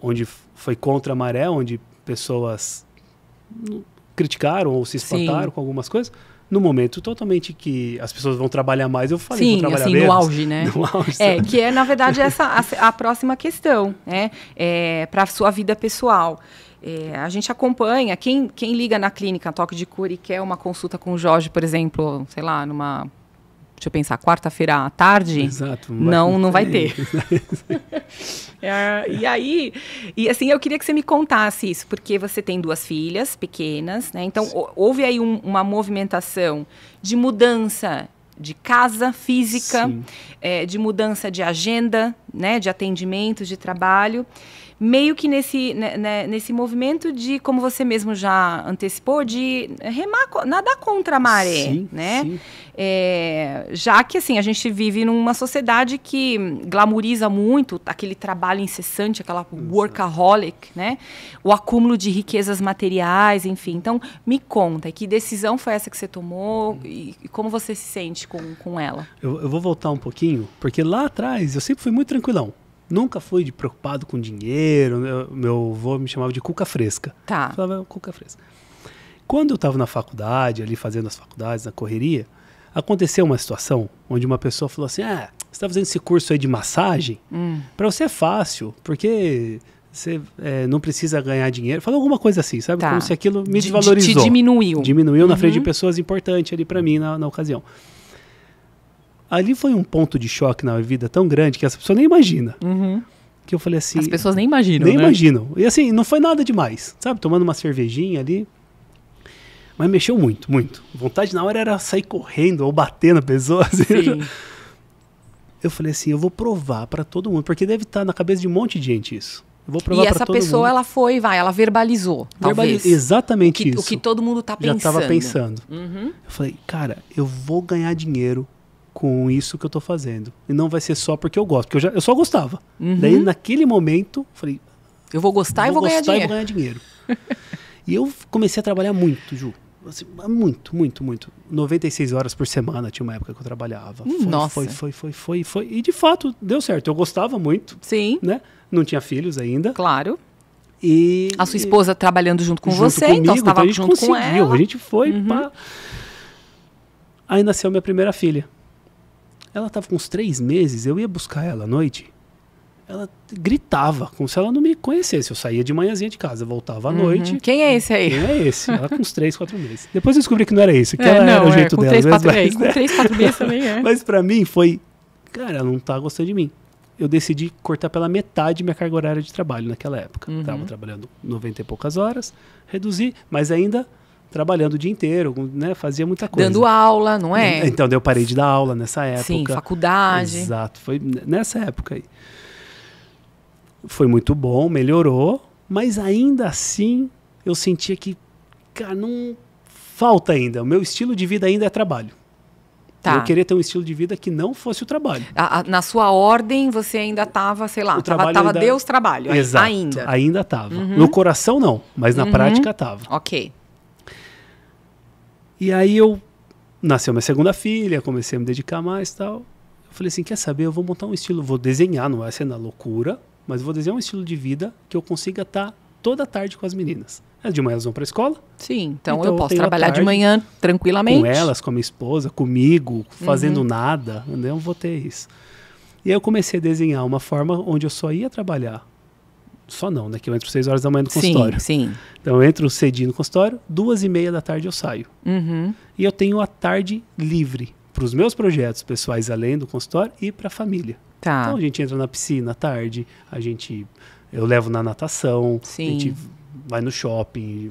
onde foi contra a maré, onde pessoas criticaram ou se espantaram com algumas coisas. No momento totalmente que as pessoas vão trabalhar mais, eu falei, vou trabalhar menos. No auge, né? No auge, que é, na verdade, essa a próxima questão, né? Para a sua vida pessoal. A gente acompanha, quem liga na clínica Toque de Cura e quer uma consulta com o Jorge, por exemplo, sei lá, deixa eu pensar, quarta-feira à tarde, exato, não vai ter. E assim, eu queria que você me contasse isso, porque você tem 2 filhas pequenas, né? Então, houve aí uma movimentação de mudança de casa física, de mudança de agenda, né? De atendimentos, de trabalho. Meio que nesse movimento de, como você mesmo já antecipou, de nadar contra a maré, né? Sim. Já que, assim, a gente vive numa sociedade que glamoriza muito aquele trabalho incessante, aquela workaholic, né? O acúmulo de riquezas materiais, enfim. Então, me conta, que decisão foi essa que você tomou e como você se sente com ela? Eu vou voltar um pouquinho, porque lá atrás eu sempre fui muito tranquilão. Nunca fui preocupado com dinheiro. Meu avô me chamava de cuca fresca. Tá. Eu falava cuca fresca. Quando eu estava na faculdade, ali fazendo as faculdades, na correria, aconteceu uma situação onde uma pessoa falou assim, você está fazendo esse curso aí de massagem? Para você é fácil, porque você não precisa ganhar dinheiro. Falou alguma coisa assim, sabe? Como se aquilo me desvalorizou. Te diminuiu. Diminuiu na frente de pessoas importantes ali para mim na ocasião. Ali foi um ponto de choque na vida tão grande que essa pessoa nem imagina. Que eu falei assim... As pessoas nem imaginam, nem imaginam. E assim, não foi nada demais, sabe? Tomando uma cervejinha ali. Mas mexeu muito, muito. Vontade na hora era sair correndo ou bater na pessoa. Assim. Sim. Eu falei assim, eu vou provar para todo mundo. Porque deve estar na cabeça de um monte de gente isso. Eu vou provar e essa pessoa, mundo. ela verbalizou, talvez. Exatamente isso. O que todo mundo está pensando. Já estava pensando. Eu falei, cara, eu vou ganhar dinheiro com isso que eu tô fazendo. E não vai ser só porque eu gosto. Porque eu só gostava. Daí, naquele momento, falei... Eu vou gostar e vou ganhar dinheiro. Eu vou ganhar dinheiro. E eu comecei a trabalhar muito, Ju. Assim, muito, muito, muito. 96 horas por semana tinha uma época que eu trabalhava. Nossa. Foi. E, de fato, deu certo. Eu gostava muito. Sim. Né? Não tinha filhos ainda. Claro. E a sua esposa trabalhando junto com você, comigo, então você estava junto com ela. A gente foi, pá. Aí nasceu minha primeira filha. Ela estava com uns 3 meses, eu ia buscar ela à noite. ela gritava, como se ela não me conhecesse. Eu saía de manhãzinha de casa, voltava à noite. Quem é esse aí? Quem é esse? Ela com uns 3, 4 meses. Depois eu descobri que não era isso, que ela era o jeito com dela. 3, 4 mas, meses, com 3, 4 meses também é. Mas pra mim foi, cara, ela não tá gostando de mim. Eu decidi cortar pela metade minha carga horária de trabalho naquela época. Tava trabalhando 90 e poucas horas, reduzi, mas ainda trabalhando o dia inteiro, né? Fazia muita coisa. Dando aula, não é? Então, eu parei de dar aula nessa época. Sim, faculdade. Exato, foi nessa época aí. Foi muito bom, melhorou, mas ainda assim eu sentia que, cara, não falta ainda. O meu estilo de vida ainda é trabalho. Tá. Eu queria ter um estilo de vida que não fosse o trabalho. Na sua ordem, você ainda estava, sei lá, tava ainda... Deus trabalho. Exato, ainda estava. No coração não, mas na prática estava. Ok. E aí nasceu minha segunda filha, comecei a me dedicar mais e tal. Eu falei assim, quer saber, eu vou montar um estilo, vou desenhar, não vai ser na loucura, mas vou desenhar um estilo de vida que eu consiga estar toda tarde com as meninas. De manhã elas vão para a escola. Sim, então eu posso trabalhar de manhã tranquilamente. Com elas, com a minha esposa, comigo, fazendo nada. Eu não vou ter isso. E aí eu comecei a desenhar uma forma onde eu só ia trabalhar. Só não, né? Que eu entro 6 horas da manhã no consultório. Sim. Então eu entro cedinho no consultório, 2h30 da tarde eu saio. E eu tenho a tarde livre para os meus projetos pessoais além do consultório e para a família. Tá. Então a gente entra na piscina à tarde, eu levo na natação, Sim. a gente vai no shopping.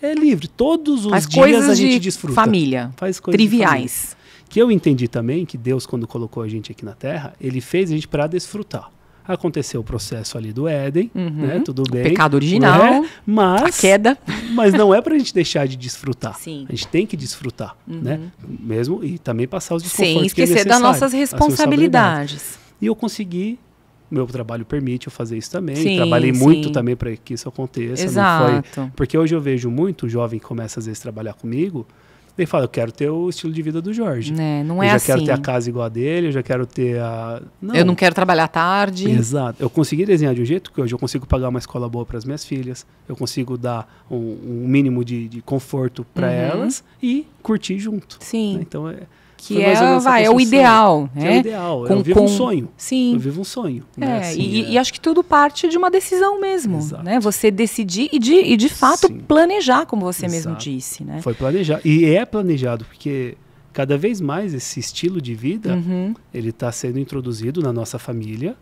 É livre. Todos os Faz dias coisas a gente de desfruta. Família. Faz coisas triviais. Que eu entendi também que Deus, quando colocou a gente aqui na Terra, Ele fez a gente para desfrutar. Aconteceu o processo ali do Éden, né? Tudo bem. O pecado original, mas, a queda. Mas não é para a gente deixar de desfrutar. Sim. A gente tem que desfrutar, né? Mesmo, e também passar os desconfortos. Sem esquecer das nossas responsabilidades. E eu consegui, meu trabalho permite eu fazer isso também. Sim, trabalhei muito também para que isso aconteça. Exato. Não foi, porque hoje eu vejo muito jovem que começa às vezes a trabalhar comigo, ele fala, eu quero ter o estilo de vida do Jorge. Não é assim. Eu já quero ter a casa igual a dele, eu já quero ter a... Não. Eu não quero trabalhar tarde. Exato. Eu consegui desenhar de um jeito que hoje eu consigo pagar uma escola boa para as minhas filhas, eu consigo dar um mínimo de conforto para elas e curtir junto. Sim. Né? Então que é o ideal. É o ideal. Eu vivo um sonho. Sim. Eu vivo um sonho. Né? Assim, e acho que tudo parte de uma decisão mesmo. Exato. Né? Você decidir e de fato planejar, como você mesmo disse. Né? Foi planejado. E é planejado, porque cada vez mais esse estilo de vida ele está sendo introduzido na nossa família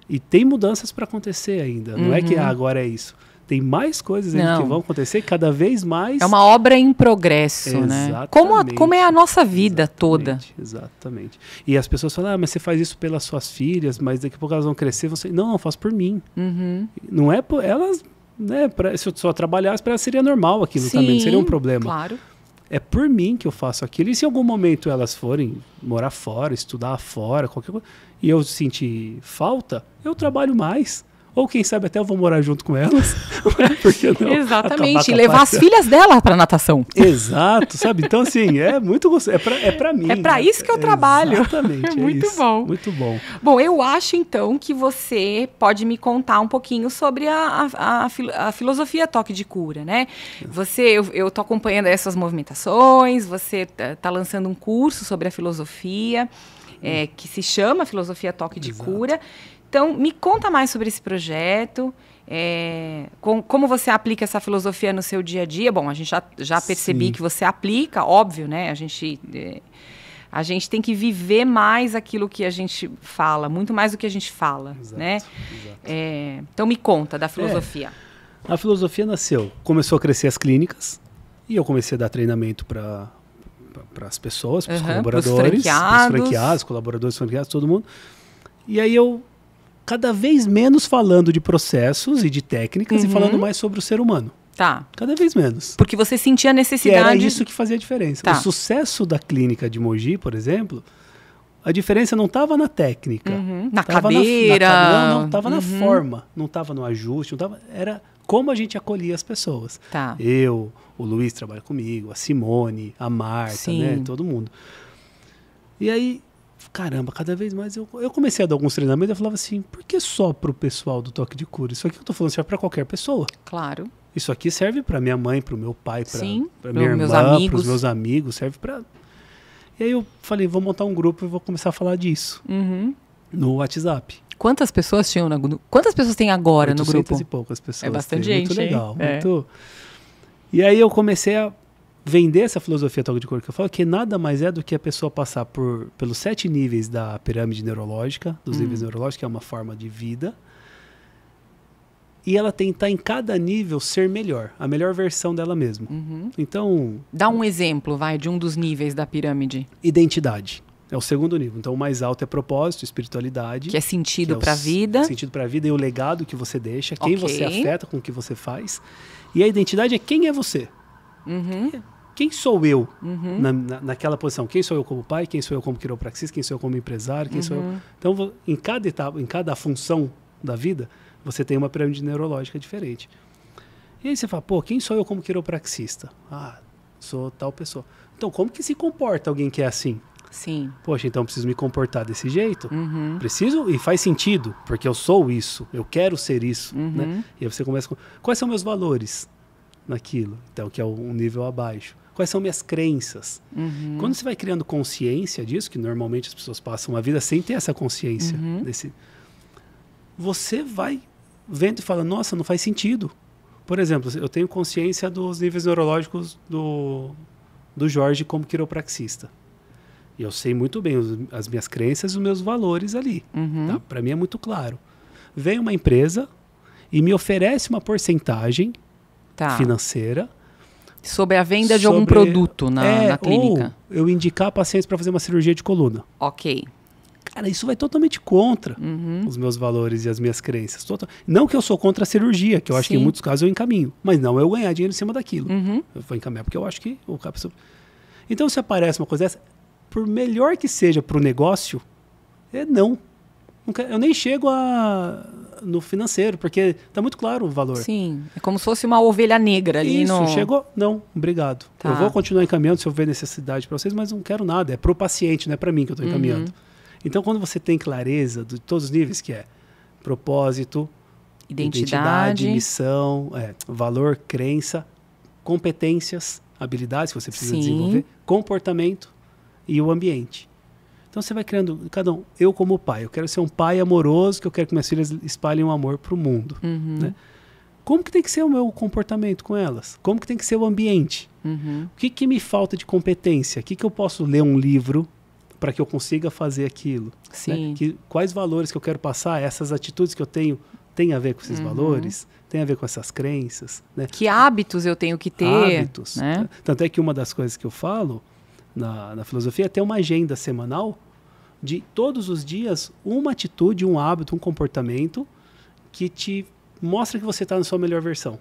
e tem mudanças para acontecer ainda. Não é que agora é isso. Tem mais coisas ainda que vão acontecer cada vez mais. É uma obra em progresso, né? Como é a nossa vida toda. Exatamente. E as pessoas falam, mas você faz isso pelas suas filhas, mas daqui a pouco elas vão crescer. Não, eu faço por mim. Não é por elas, né? Se eu só trabalhasse, para elas seria normal aquilo também, não seria um problema. Claro. É por mim que eu faço aquilo. E se em algum momento elas forem morar fora, estudar fora, qualquer coisa, e eu sentir falta, eu trabalho mais. Ou quem sabe até eu vou morar junto com elas. Porque não? Exatamente. E levar as filhas dela para natação. Exato, sabe? Então, assim, é muito gostoso. É pra mim. É para isso que eu trabalho. Exatamente. Muito bom. Muito bom. Bom, eu acho, então, que você pode me contar um pouquinho sobre a filosofia Toque de Cura, né? Eu tô acompanhando essas movimentações, você tá lançando um curso sobre a filosofia, que se chama Filosofia Toque de Cura. Então, me conta mais sobre esse projeto, como você aplica essa filosofia no seu dia a dia. Bom, a gente já percebi que você aplica, óbvio, né? A gente tem que viver mais aquilo que a gente fala, muito mais do que a gente fala, né? Exato. Então, me conta da filosofia. A filosofia começou a crescer as clínicas, e eu comecei a dar treinamento para as pessoas, para os colaboradores, para os franqueados, colaboradores, franqueados, todo mundo. E aí cada vez menos falando de processos e de técnicas e falando mais sobre o ser humano. Tá. Cada vez menos. Porque você sentia a necessidade... E era isso que fazia a diferença. Tá. O sucesso da clínica de Mogi, por exemplo, a diferença não estava na técnica. Na cadeira. Não estava na forma. Não estava no ajuste. Era como a gente acolhia as pessoas. Tá. O Luiz trabalha comigo, a Simone, a Marta, né, todo mundo. E aí... Caramba, cada vez mais eu comecei a dar alguns treinamentos e eu falava assim, por que só pro pessoal do Toque de Cura? Isso aqui que eu tô falando serve para qualquer pessoa. Claro. Isso aqui serve para minha mãe, para o meu pai, para minha irmã, para os meus amigos, serve para... E aí eu falei, vou montar um grupo e vou começar a falar disso no WhatsApp. Quantas pessoas tinham Quantas pessoas tem agora no grupo? 800 e poucas pessoas. É bastante gente, muito legal. Hein? Muito... E aí eu comecei a vender essa filosofia toque de cor que eu falo, que nada mais é do que a pessoa passar pelos 7 níveis da pirâmide neurológica, dos níveis neurológicos, que é uma forma de vida, e ela tentar em cada nível ser melhor, a melhor versão dela mesma. Então... Dá um exemplo, de um dos níveis da pirâmide. Identidade. É o segundo nível. Então o mais alto é propósito, espiritualidade. Que é sentido para a vida. Sentido para a vida e o legado que você deixa, quem você afeta com o que você faz. E a identidade é quem é você. Quem sou eu naquela posição? Quem sou eu como pai? Quem sou eu como quiropraxista? Quem sou eu como empresário? Quem sou eu? Então, em cada etapa, em cada função da vida, você tem uma pirâmide neurológica diferente. E aí você fala, pô, quem sou eu como quiropraxista? Ah, sou tal pessoa. Então, como que se comporta alguém que é assim? Sim. Poxa, então preciso me comportar desse jeito? Preciso e faz sentido, porque eu sou isso, eu quero ser isso. Né? E aí você começa com, quais são meus valores naquilo? Então, que é um nível abaixo. Quais são minhas crenças? Quando você vai criando consciência disso, que normalmente as pessoas passam a vida sem ter essa consciência, você vai vendo e fala, nossa, não faz sentido. Por exemplo, eu tenho consciência dos níveis neurológicos do Jorge como quiropraxista. E eu sei muito bem as minhas crenças e os meus valores ali. Tá? Para mim é muito claro. Vem uma empresa e me oferece uma porcentagem financeira sobre a venda de algum produto na clínica. Ou eu indicar pacientes para fazer uma cirurgia de coluna. Ok. Cara, isso vai totalmente contra os meus valores e as minhas crenças. Não que eu sou contra a cirurgia, que eu acho que em muitos casos eu encaminho. Mas não eu ganhar dinheiro em cima daquilo. Eu vou encaminhar porque eu acho que o cara... Então, se aparece uma coisa dessa, por melhor que seja para o negócio, não. Eu nem chego no financeiro, porque está muito claro o valor. Sim, é como se fosse uma ovelha negra ali. Isso, chegou? Não, obrigado. Tá. Eu vou continuar encaminhando se eu ver necessidade para vocês, mas não quero nada. É para o paciente, não é para mim que eu estou encaminhando. Então, quando você tem clareza de todos os níveis, que é propósito, identidade missão, valor, crença, competências, habilidades que você precisa desenvolver, comportamento e o ambiente. Então, você vai criando, cada um, eu como pai, eu quero ser um pai amoroso, que eu quero que minhas filhas espalhem o amor para o mundo. Né? Como que tem que ser o meu comportamento com elas? Como que tem que ser o ambiente? O que me falta de competência? O que eu posso ler um livro para que eu consiga fazer aquilo? Né? Quais valores que eu quero passar, essas atitudes que eu tenho, tem a ver com esses valores? Tem a ver com essas crenças? Né? Que hábitos eu tenho que ter? Hábitos. Né? Tanto é que uma das coisas que eu falo na filosofia é ter uma agenda semanal de todos os dias uma atitude, um hábito, um comportamento que te mostra que você está na sua melhor versão.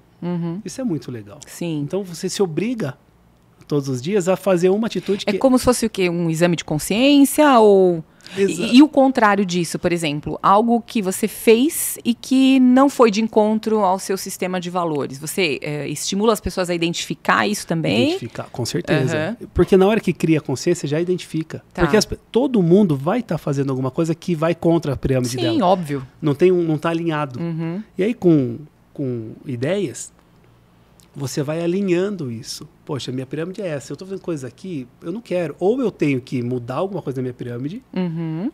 Isso é muito legal. Sim. Então você se obriga todos os dias a fazer uma atitude que... É como se fosse o quê? Um exame de consciência ou... E o contrário disso, por exemplo, algo que você fez e que não foi de encontro ao seu sistema de valores. Você estimula as pessoas a identificar isso também? Identificar, com certeza. Porque na hora que cria consciência, já identifica. Tá. Porque todo mundo vai estar fazendo alguma coisa que vai contra a pirâmide dela. Sim, óbvio. Não está alinhado. E aí, com ideias, você vai alinhando isso. Poxa, minha pirâmide é essa. Eu estou fazendo coisas aqui, eu não quero. Ou eu tenho que mudar alguma coisa na minha pirâmide,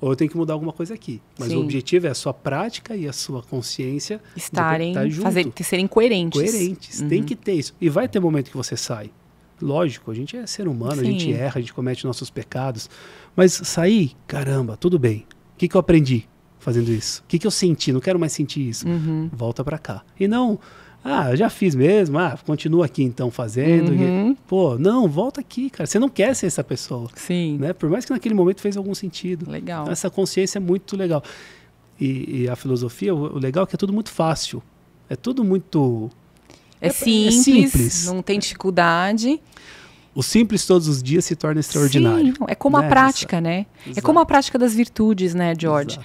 ou eu tenho que mudar alguma coisa aqui. Mas o objetivo é a sua prática e a sua consciência serem coerentes. Coerentes. Tem que ter isso. E vai ter momento que você sai. Lógico, a gente é ser humano, a gente erra, a gente comete nossos pecados. Mas sair, caramba, tudo bem. O que eu aprendi fazendo isso? O que eu senti? Não quero mais sentir isso. Volta para cá. E não... já fiz mesmo, continua aqui então fazendo. Não, volta aqui, cara. Você não quer ser essa pessoa. Sim. Né? Por mais que naquele momento fez algum sentido. Legal. Então, essa consciência é muito legal. E a filosofia, o legal é que é tudo muito fácil. É tudo muito... É simples, não tem dificuldade. O simples todos os dias se torna extraordinário. Sim, é como a prática, né? Exato. É como a prática das virtudes, né, George?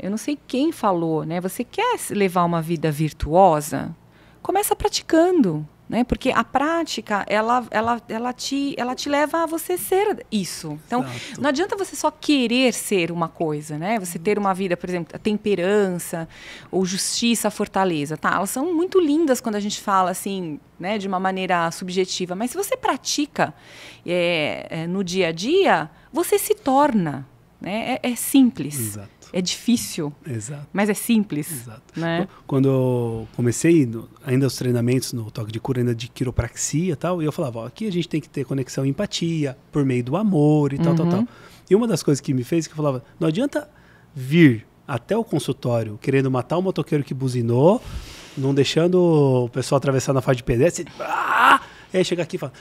Eu não sei quem falou, né? Você quer levar uma vida virtuosa? Começa praticando, né? Porque a prática, ela te leva a você ser isso. Então, não adianta você só querer ser uma coisa, né? Você ter uma vida, por exemplo, a temperança ou justiça, a fortaleza, tá? Elas são muito lindas quando a gente fala assim, né? De uma maneira subjetiva. Mas se você pratica no dia a dia, você se torna. né? É simples. Exato. É difícil, Exato. mas é simples. Exato. Né? Quando eu comecei ainda os treinamentos no Toque de Cura, ainda de quiropraxia e tal, e eu falava, ó, aqui a gente tem que ter conexão e empatia, por meio do amor e tal, tal, tal. E uma das coisas que me fez, que eu falava, não adianta vir até o consultório querendo matar o motoqueiro que buzinou, não deixando o pessoal atravessar na faixa de pedestre, e aí chega aqui e fala,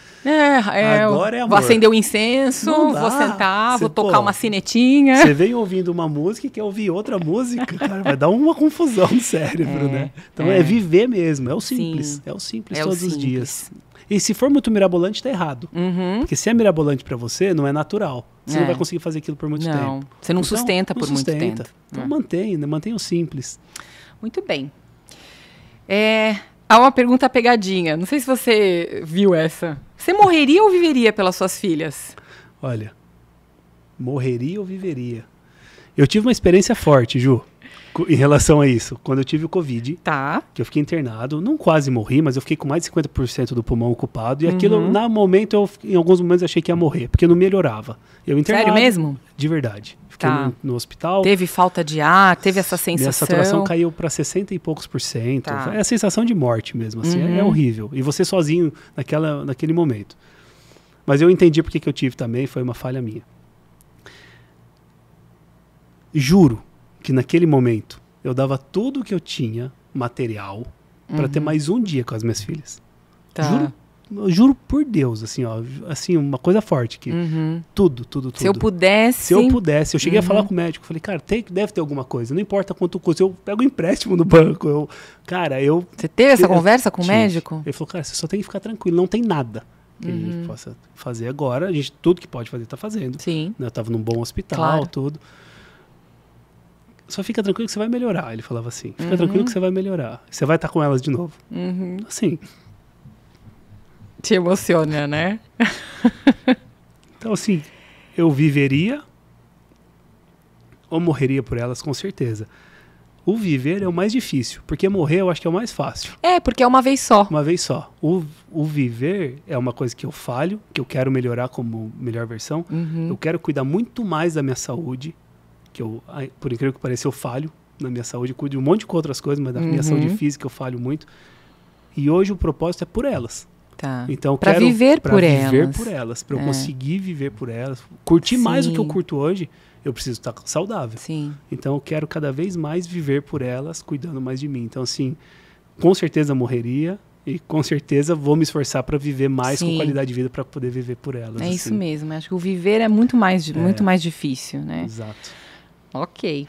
agora é amor. Vou acender o incenso, vou sentar, vou tocar uma sinetinha. Você vem ouvindo uma música e quer ouvir outra música, cara, vai dar uma confusão no cérebro, né? Então é viver mesmo, é o simples. Sim. É o simples todos os dias. E se for muito mirabolante, tá errado. Porque se é mirabolante pra você, não é natural. Você não vai conseguir fazer aquilo por muito tempo. Você não sustenta por muito tempo. Então mantenha o simples. Muito bem. Há uma pergunta pegadinha. Não sei se você viu essa. Você morreria ou viveria pelas suas filhas? Olha, morreria ou viveria? Eu tive uma experiência forte, Ju, em relação a isso. Quando eu tive o Covid, que eu fiquei internado, não quase morri, mas eu fiquei com mais de 50% do pulmão ocupado. E aquilo, em alguns momentos, eu achei que ia morrer, porque não melhorava. Eu internado, sério mesmo? De verdade. Fiquei no hospital. Teve falta de ar, teve essa sensação? Minha saturação caiu para 60 e poucos %. É a sensação de morte mesmo, assim, é horrível. E você sozinho naquele momento. Mas eu entendi porque que eu tive também, foi uma falha minha. Juro que naquele momento eu dava tudo que eu tinha, material, para ter mais um dia com as minhas filhas. Juro por Deus, assim, ó, assim, uma coisa forte que tudo. Se eu pudesse, eu cheguei a falar com o médico, falei, cara, deve ter alguma coisa, não importa quanto custa, eu pego um empréstimo no banco, Você teve essa conversa com o médico? Ele falou, cara, você só tem que ficar tranquilo, não tem nada que a gente possa fazer agora, a gente, tudo que pode fazer, tá fazendo. Sim. Eu tava num bom hospital, tudo. Só fica tranquilo que você vai melhorar, ele falava assim, fica tranquilo que você vai melhorar, você vai estar com elas de novo. Assim... Te emociona, né? Então, assim, eu viveria ou morreria por elas, com certeza. O viver é o mais difícil, porque morrer eu acho que é o mais fácil. Porque é uma vez só. Uma vez só. O viver é uma coisa que eu falho, que eu quero melhorar como melhor versão. Eu quero cuidar muito mais da minha saúde, que eu, por incrível que pareça, eu falho na minha saúde. Cuido de um monte de outras coisas, mas da minha saúde física eu falho muito. E hoje o propósito é por elas. Então, para viver por elas, para eu conseguir viver por elas, curtir mais o que eu curto hoje, eu preciso estar saudável. Sim. Então eu quero cada vez mais viver por elas, cuidando mais de mim. Então, assim, com certeza morreria e com certeza vou me esforçar para viver mais com qualidade de vida para poder viver por elas. É assim. Isso mesmo. Acho que o viver é muito mais difícil, né? Exato. Ok.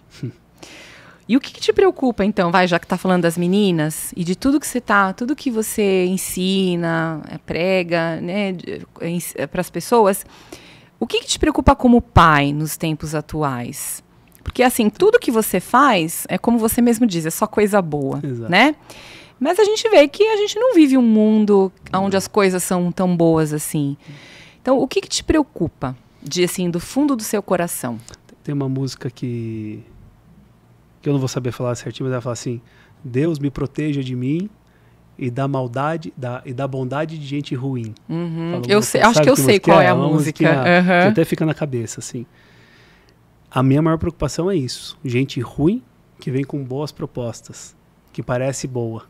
E o que te preocupa, então, já que tá falando das meninas e de tudo que você ensina, prega, né, para as pessoas, o que te preocupa como pai nos tempos atuais? Porque, assim, tudo que você faz, é como você mesmo diz, é só coisa boa, né? Mas a gente vê que a gente não vive um mundo onde as coisas são tão boas assim. Então, o que te preocupa, do fundo do seu coração? Tem uma música que eu não vou saber falar certinho, mas ela fala assim, Deus me proteja de mim e da maldade e da bondade de gente ruim. Acho que eu sei qual é a música. Que até fica na cabeça, assim. A minha maior preocupação é isso. Gente ruim que vem com boas propostas, que parece boa.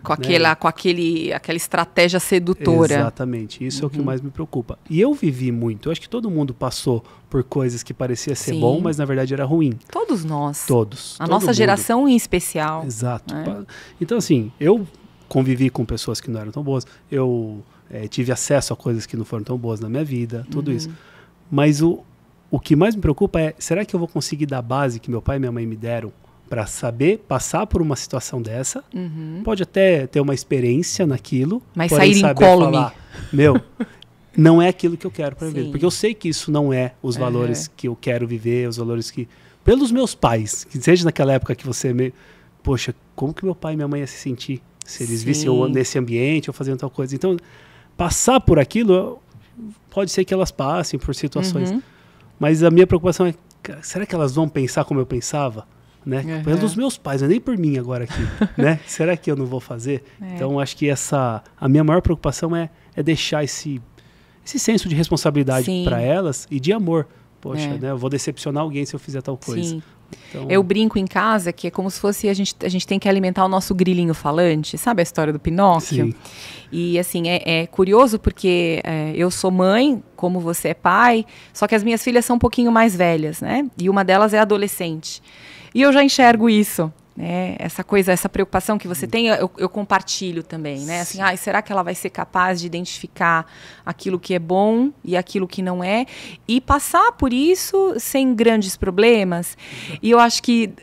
Com aquela estratégia sedutora. Exatamente, isso é o que mais me preocupa. E eu vivi muito, eu acho que todo mundo passou por coisas que parecia ser bom, mas na verdade era ruim. Todos nós. Todos. A nossa geração em especial. Exato. Então, assim, eu convivi com pessoas que não eram tão boas, eu tive acesso a coisas que não foram tão boas na minha vida, tudo isso. Mas o que mais me preocupa é, será que eu vou conseguir dar a base que meu pai e minha mãe me deram para saber passar por uma situação dessa? Pode até ter uma experiência naquilo, mas sair incólume. Não é aquilo que eu quero para viver. Porque eu sei que isso não é os valores que eu quero viver, os valores que... Pelos meus pais, que seja naquela época que você... Poxa, como que meu pai e minha mãe iam se sentir se eles vissem eu nesse ambiente ou fazendo tal coisa? Então, passar por aquilo, pode ser que elas passem por situações. Mas a minha preocupação é, será que elas vão pensar como eu pensava? Né? Pelos meus pais, não é nem por mim agora aqui. Né? Será que eu não vou fazer? Então, acho que a minha maior preocupação é deixar esse senso de responsabilidade para elas e de amor Poxa, né? Eu vou decepcionar alguém se eu fizer tal coisa. Sim. Então, Eu brinco em casa que é como se fosse a gente tem que alimentar o nosso grilinho falante, sabe a história do Pinóquio? Sim. E assim, é curioso porque eu sou mãe, como você é pai, só que as minhas filhas são um pouquinho mais velhas, né? E uma delas é adolescente. E eu já enxergo isso, né? Essa coisa, essa preocupação que você tem, eu compartilho também, né? Assim, será que ela vai ser capaz de identificar aquilo que é bom e aquilo que não é? E passar por isso sem grandes problemas. E eu acho que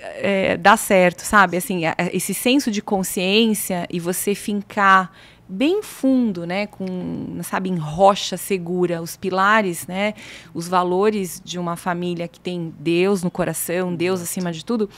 dá certo, sabe? Assim, esse senso de consciência e você fincar bem fundo, né, sabe, em rocha segura, os pilares, né, os valores de uma família que tem Deus no coração, Deus acima de tudo,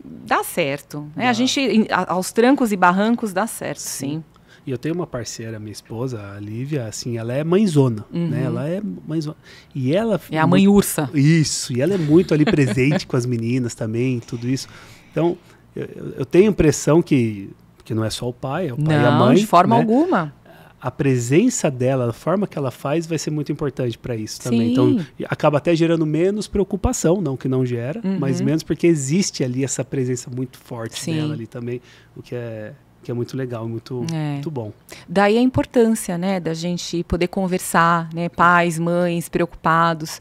dá certo, né? A gente, aos trancos e barrancos, dá certo, sim. E eu tenho uma parceira, minha esposa, a Lívia, assim, ela é mãezona, né? Ela é mãezona. E ela... É a mãe ursa. Isso, e ela é muito ali presente com as meninas também, tudo isso. Então, eu tenho a impressão que não é só o pai, é o pai e a mãe. Não, de forma né? alguma. A presença dela, a forma que ela faz vai ser muito importante para isso também. Sim. Então, acaba até gerando menos preocupação, não que não gera, mas menos porque existe ali essa presença muito forte dela ali também, o que é muito legal, muito bom. Daí a importância, né, da gente poder conversar, né, pais, mães, preocupados,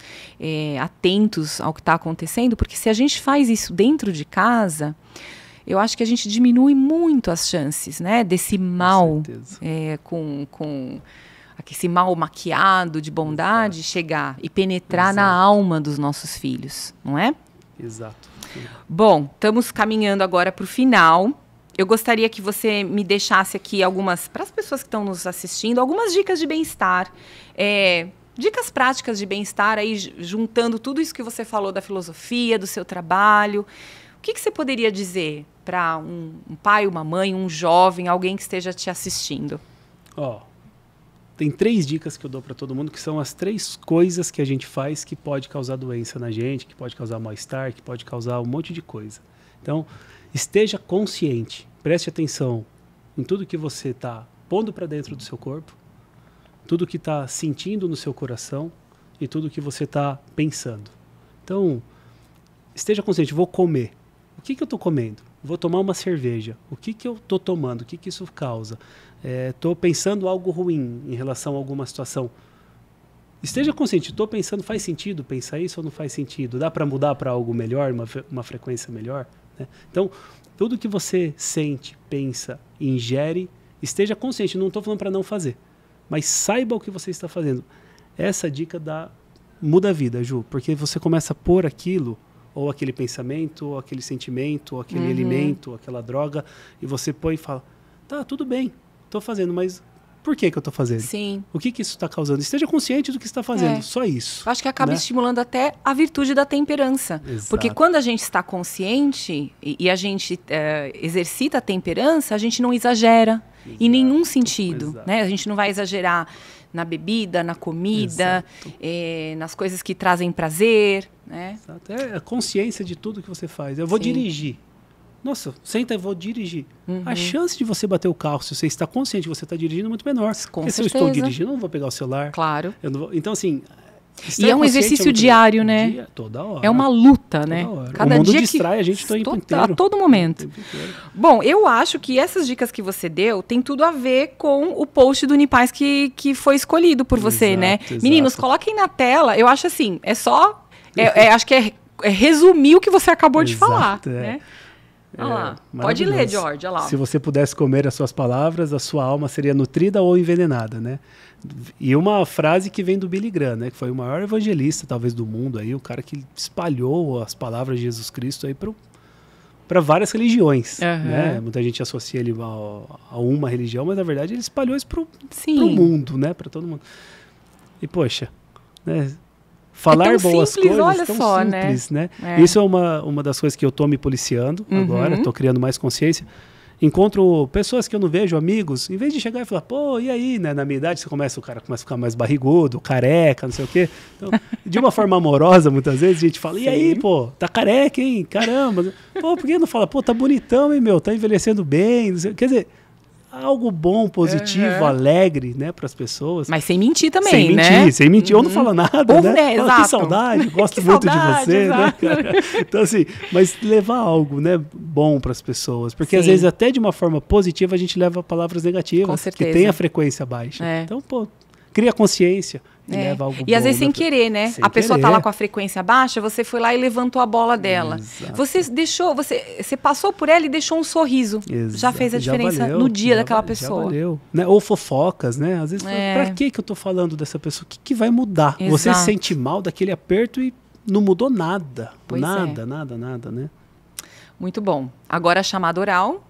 atentos ao que está acontecendo, porque se a gente faz isso dentro de casa, eu acho que a gente diminui muito as chances, né, desse mal, com esse mal maquiado de bondade, chegar e penetrar na alma dos nossos filhos, não é? Exato. Bom, estamos caminhando agora para o final. Eu gostaria que você me deixasse aqui algumas, para as pessoas que estão nos assistindo, algumas dicas de bem-estar, dicas práticas de bem-estar, aí juntando tudo isso que você falou da filosofia, do seu trabalho. O que você poderia dizer para um pai, uma mãe, um jovem, alguém que esteja te assistindo? Tem 3 dicas que eu dou para todo mundo, que são as 3 coisas que a gente faz que pode causar doença na gente, que pode causar mal-estar, que pode causar um monte de coisa. Então, esteja consciente, preste atenção em tudo que você está pondo para dentro do seu corpo, tudo que está sentindo no seu coração e tudo que você está pensando. Então, esteja consciente, vou comer. O que eu estou comendo? Vou tomar uma cerveja. O que eu estou tomando? O que isso causa? Estou pensando algo ruim em relação a alguma situação. Esteja consciente, estou pensando, faz sentido pensar isso ou não faz sentido? Dá para mudar para algo melhor, uma frequência melhor? Né? Então, tudo que você sente, pensa, ingere, esteja consciente. Não estou falando para não fazer, mas saiba o que você está fazendo. Essa dica muda a vida, Ju, porque você começa a pôr aquilo, ou aquele pensamento, ou aquele sentimento, ou aquele alimento, ou aquela droga, e você põe e fala, tá, tudo bem, estou fazendo, mas por que eu estou fazendo? Sim. O que isso está causando? Esteja consciente do que está fazendo, só isso. Eu acho que acaba estimulando até a virtude da temperança. Exato. Porque quando a gente está consciente e a gente exercita a temperança, a gente não exagera em nenhum sentido. Né? A gente não vai exagerar na bebida, na comida, nas coisas que trazem prazer. Né? Exato. É a consciência de tudo que você faz. Eu vou dirigir. Nossa, senta e vou dirigir. A chance de você bater o carro, se você está consciente que você está dirigindo, é muito menor. Porque se eu estou dirigindo, eu não vou pegar o celular. Claro. Então, assim... E é um exercício diário, né? Toda hora. É uma luta, né? Cada o mundo dia distrai a gente o tempo inteiro. A todo momento. Bom, eu acho que essas dicas que você deu tem tudo a ver com o post do Unipaz que foi escolhido por você, né? Exato. Meninos, coloquem na tela. Eu acho assim, acho que é resumir o que você acabou de falar, né? Olha lá. Pode ler, George. Olha lá. Se você pudesse comer as suas palavras, a sua alma seria nutrida ou envenenada, né? E uma frase que vem do Billy Graham, né? Que foi o maior evangelista, talvez, do mundo, aí, o cara que espalhou as palavras de Jesus Cristo aí para várias religiões. Né? Muita gente associa ele a uma religião, mas na verdade ele espalhou isso para o mundo, né? Para todo mundo. E, poxa, né? Falar boas coisas, olha tão só, simples, né? Isso é uma das coisas que eu estou me policiando agora, estou criando mais consciência. Encontro pessoas que eu não vejo, amigos, em vez de chegar e falar, pô, e aí, né? Na minha idade, o cara começa a ficar mais barrigudo, careca, não sei o quê. Então, de uma forma amorosa, muitas vezes, a gente fala, e aí, pô, tá careca, hein? Caramba. Pô, por que não fala, pô, tá bonitão, hein, meu? Tá envelhecendo bem, não sei. Quer dizer, algo bom, positivo, alegre, né, para as pessoas. Mas sem mentir também, sem né? mentir, sem mentir. Ou não fala nada, Ou, né? Exato. Que saudade, gosto muito de você, né, cara? Então, assim, mas levar algo, né, bom para as pessoas. Porque, às vezes, até de uma forma positiva, a gente leva palavras negativas. Com certeza. Que tem a frequência baixa. Então, pô, cria consciência. E leva algo e às bom, vezes sem querer, né? Sem a pessoa querer. tá lá com a frequência baixa, você foi lá e levantou a bola dela. Exato. Você passou por ela e deixou um sorriso. Exato. Já fez a diferença valeu, no dia daquela pessoa. Já valeu. Né? Ou fofocas, né? Às vezes, pra que eu tô falando dessa pessoa? O que vai mudar? Exato. Você se sente mal daquele aperto e não mudou nada. Pois nada, né? Muito bom. Agora a chamada oral.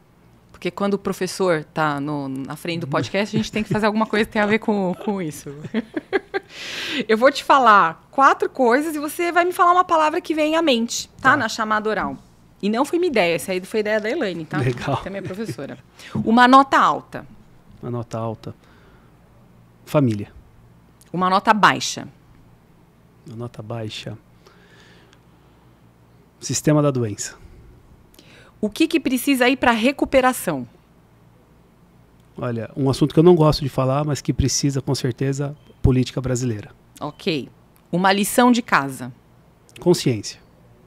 Porque quando o professor está na frente do podcast, a gente tem que fazer alguma coisa que tenha a ver com isso. Eu vou te falar 4 coisas e você vai me falar uma palavra que vem à mente, tá? Na chamada oral. E não foi minha ideia, essa aí foi ideia da Elaine, tá? Legal. Que é minha professora. Uma nota alta. Uma nota alta. Família. Uma nota baixa. Uma nota baixa. Sistema da doença. O que precisa ir para recuperação? Olha, um assunto que eu não gosto de falar, mas que precisa, com certeza, política brasileira. Ok. Uma lição de casa. Consciência.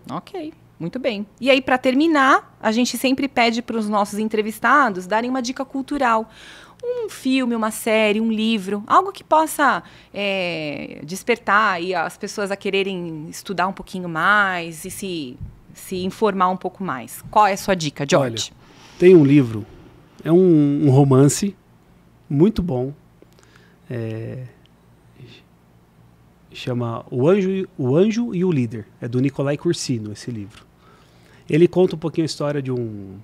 Ok, muito bem. E aí, para terminar, a gente sempre pede para os nossos entrevistados darem uma dica cultural. Um filme, uma série, um livro, algo que possa despertar aí as pessoas a quererem estudar um pouquinho mais e se informar um pouco mais. Qual é a sua dica, George? Olha, tem um livro, é um romance muito bom, chama O Anjo e o Líder, é do Nicolai Cursino, esse livro. Ele conta um pouquinho a história de um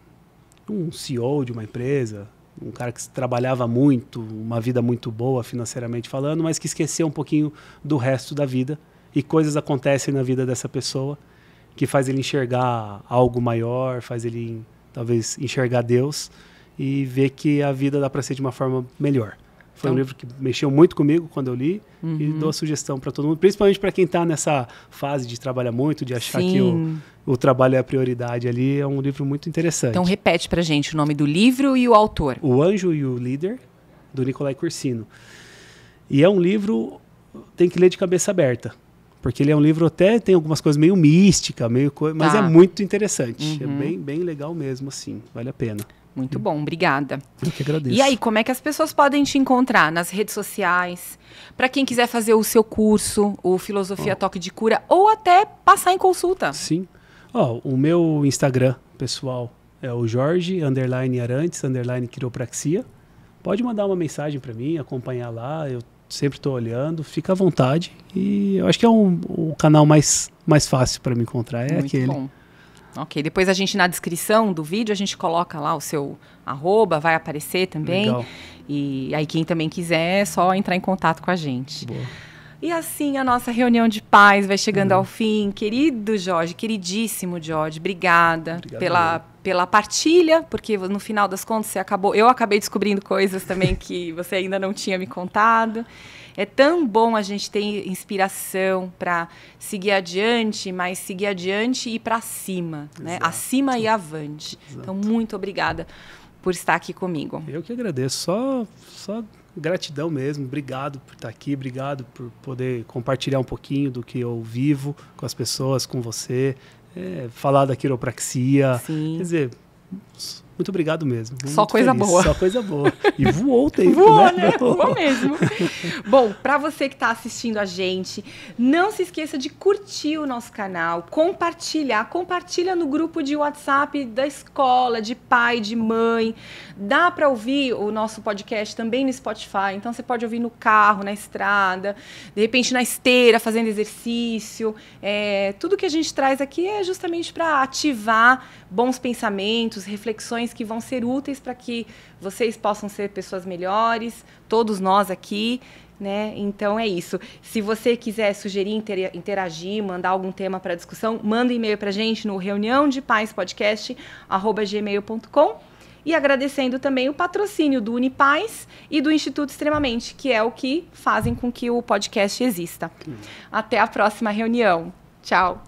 CEO de uma empresa, um cara que trabalhava muito, uma vida muito boa financeiramente falando, mas que esqueceu um pouquinho do resto da vida e coisas acontecem na vida dessa pessoa que faz ele enxergar algo maior, faz ele talvez enxergar Deus e ver que a vida dá para ser de uma forma melhor. Foi um livro que mexeu muito comigo quando eu li e dou a sugestão para todo mundo, principalmente para quem está nessa fase de trabalhar muito, de achar que o trabalho é a prioridade ali. É um livro muito interessante. Então repete para gente o nome do livro e o autor. O Anjo e o Líder, do Nicolai Cursino. E é um livro, tem que ler de cabeça aberta. Porque ele é um livro até, tem algumas coisas meio mística, mas é muito interessante. É bem legal mesmo, assim. Vale a pena. Muito bom, obrigada. Eu que agradeço. E aí, como é que as pessoas podem te encontrar nas redes sociais? Para quem quiser fazer o seu curso, o Filosofia Toque de Cura, ou até passar em consulta. Sim. O meu Instagram pessoal é o Jorge_Arantes_quiropraxia. Pode mandar uma mensagem para mim, acompanhar lá. Eu sempre estou olhando, fica à vontade. E eu acho que é o canal mais fácil para me encontrar, é aquele. Muito bom. Ok, depois a gente na descrição do vídeo, a gente coloca lá o seu @ vai aparecer também. Legal. E aí quem também quiser é só entrar em contato com a gente. Boa. E assim a nossa reunião de paz vai chegando ao fim. Querido Jorge, queridíssimo Jorge, obrigada pela partilha, porque no final das contas eu acabei descobrindo coisas também que você ainda não tinha me contado. É tão bom a gente ter inspiração para seguir adiante, mas seguir adiante e ir para cima, né? Acima e avante. Exato. Então, muito obrigada por estar aqui comigo. Eu que agradeço. Só gratidão mesmo. Obrigado por estar aqui. Obrigado por poder compartilhar um pouquinho do que eu vivo com as pessoas, com você. Falar da quiropraxia. Sim. Quer dizer, muito obrigado mesmo. Só coisa boa. Só coisa boa. E voou o tempo, voou, né? Voou mesmo. Bom, para você que está assistindo a gente, não se esqueça de curtir o nosso canal, compartilha no grupo de WhatsApp da escola, de pai, de mãe. Dá para ouvir o nosso podcast também no Spotify, então você pode ouvir no carro, na estrada, de repente na esteira, fazendo exercício. Tudo que a gente traz aqui é justamente para ativar bons pensamentos, reflexões que vão ser úteis para que vocês possam ser pessoas melhores, todos nós aqui, né? Então é isso. Se você quiser sugerir, interagir, mandar algum tema para discussão, manda um e-mail para a gente no reuniãodepaizpodcast@gmail.com. E agradecendo também o patrocínio do Unipaz e do Instituto Extremamente, que é o que fazem com que o podcast exista. Até a próxima reunião. Tchau.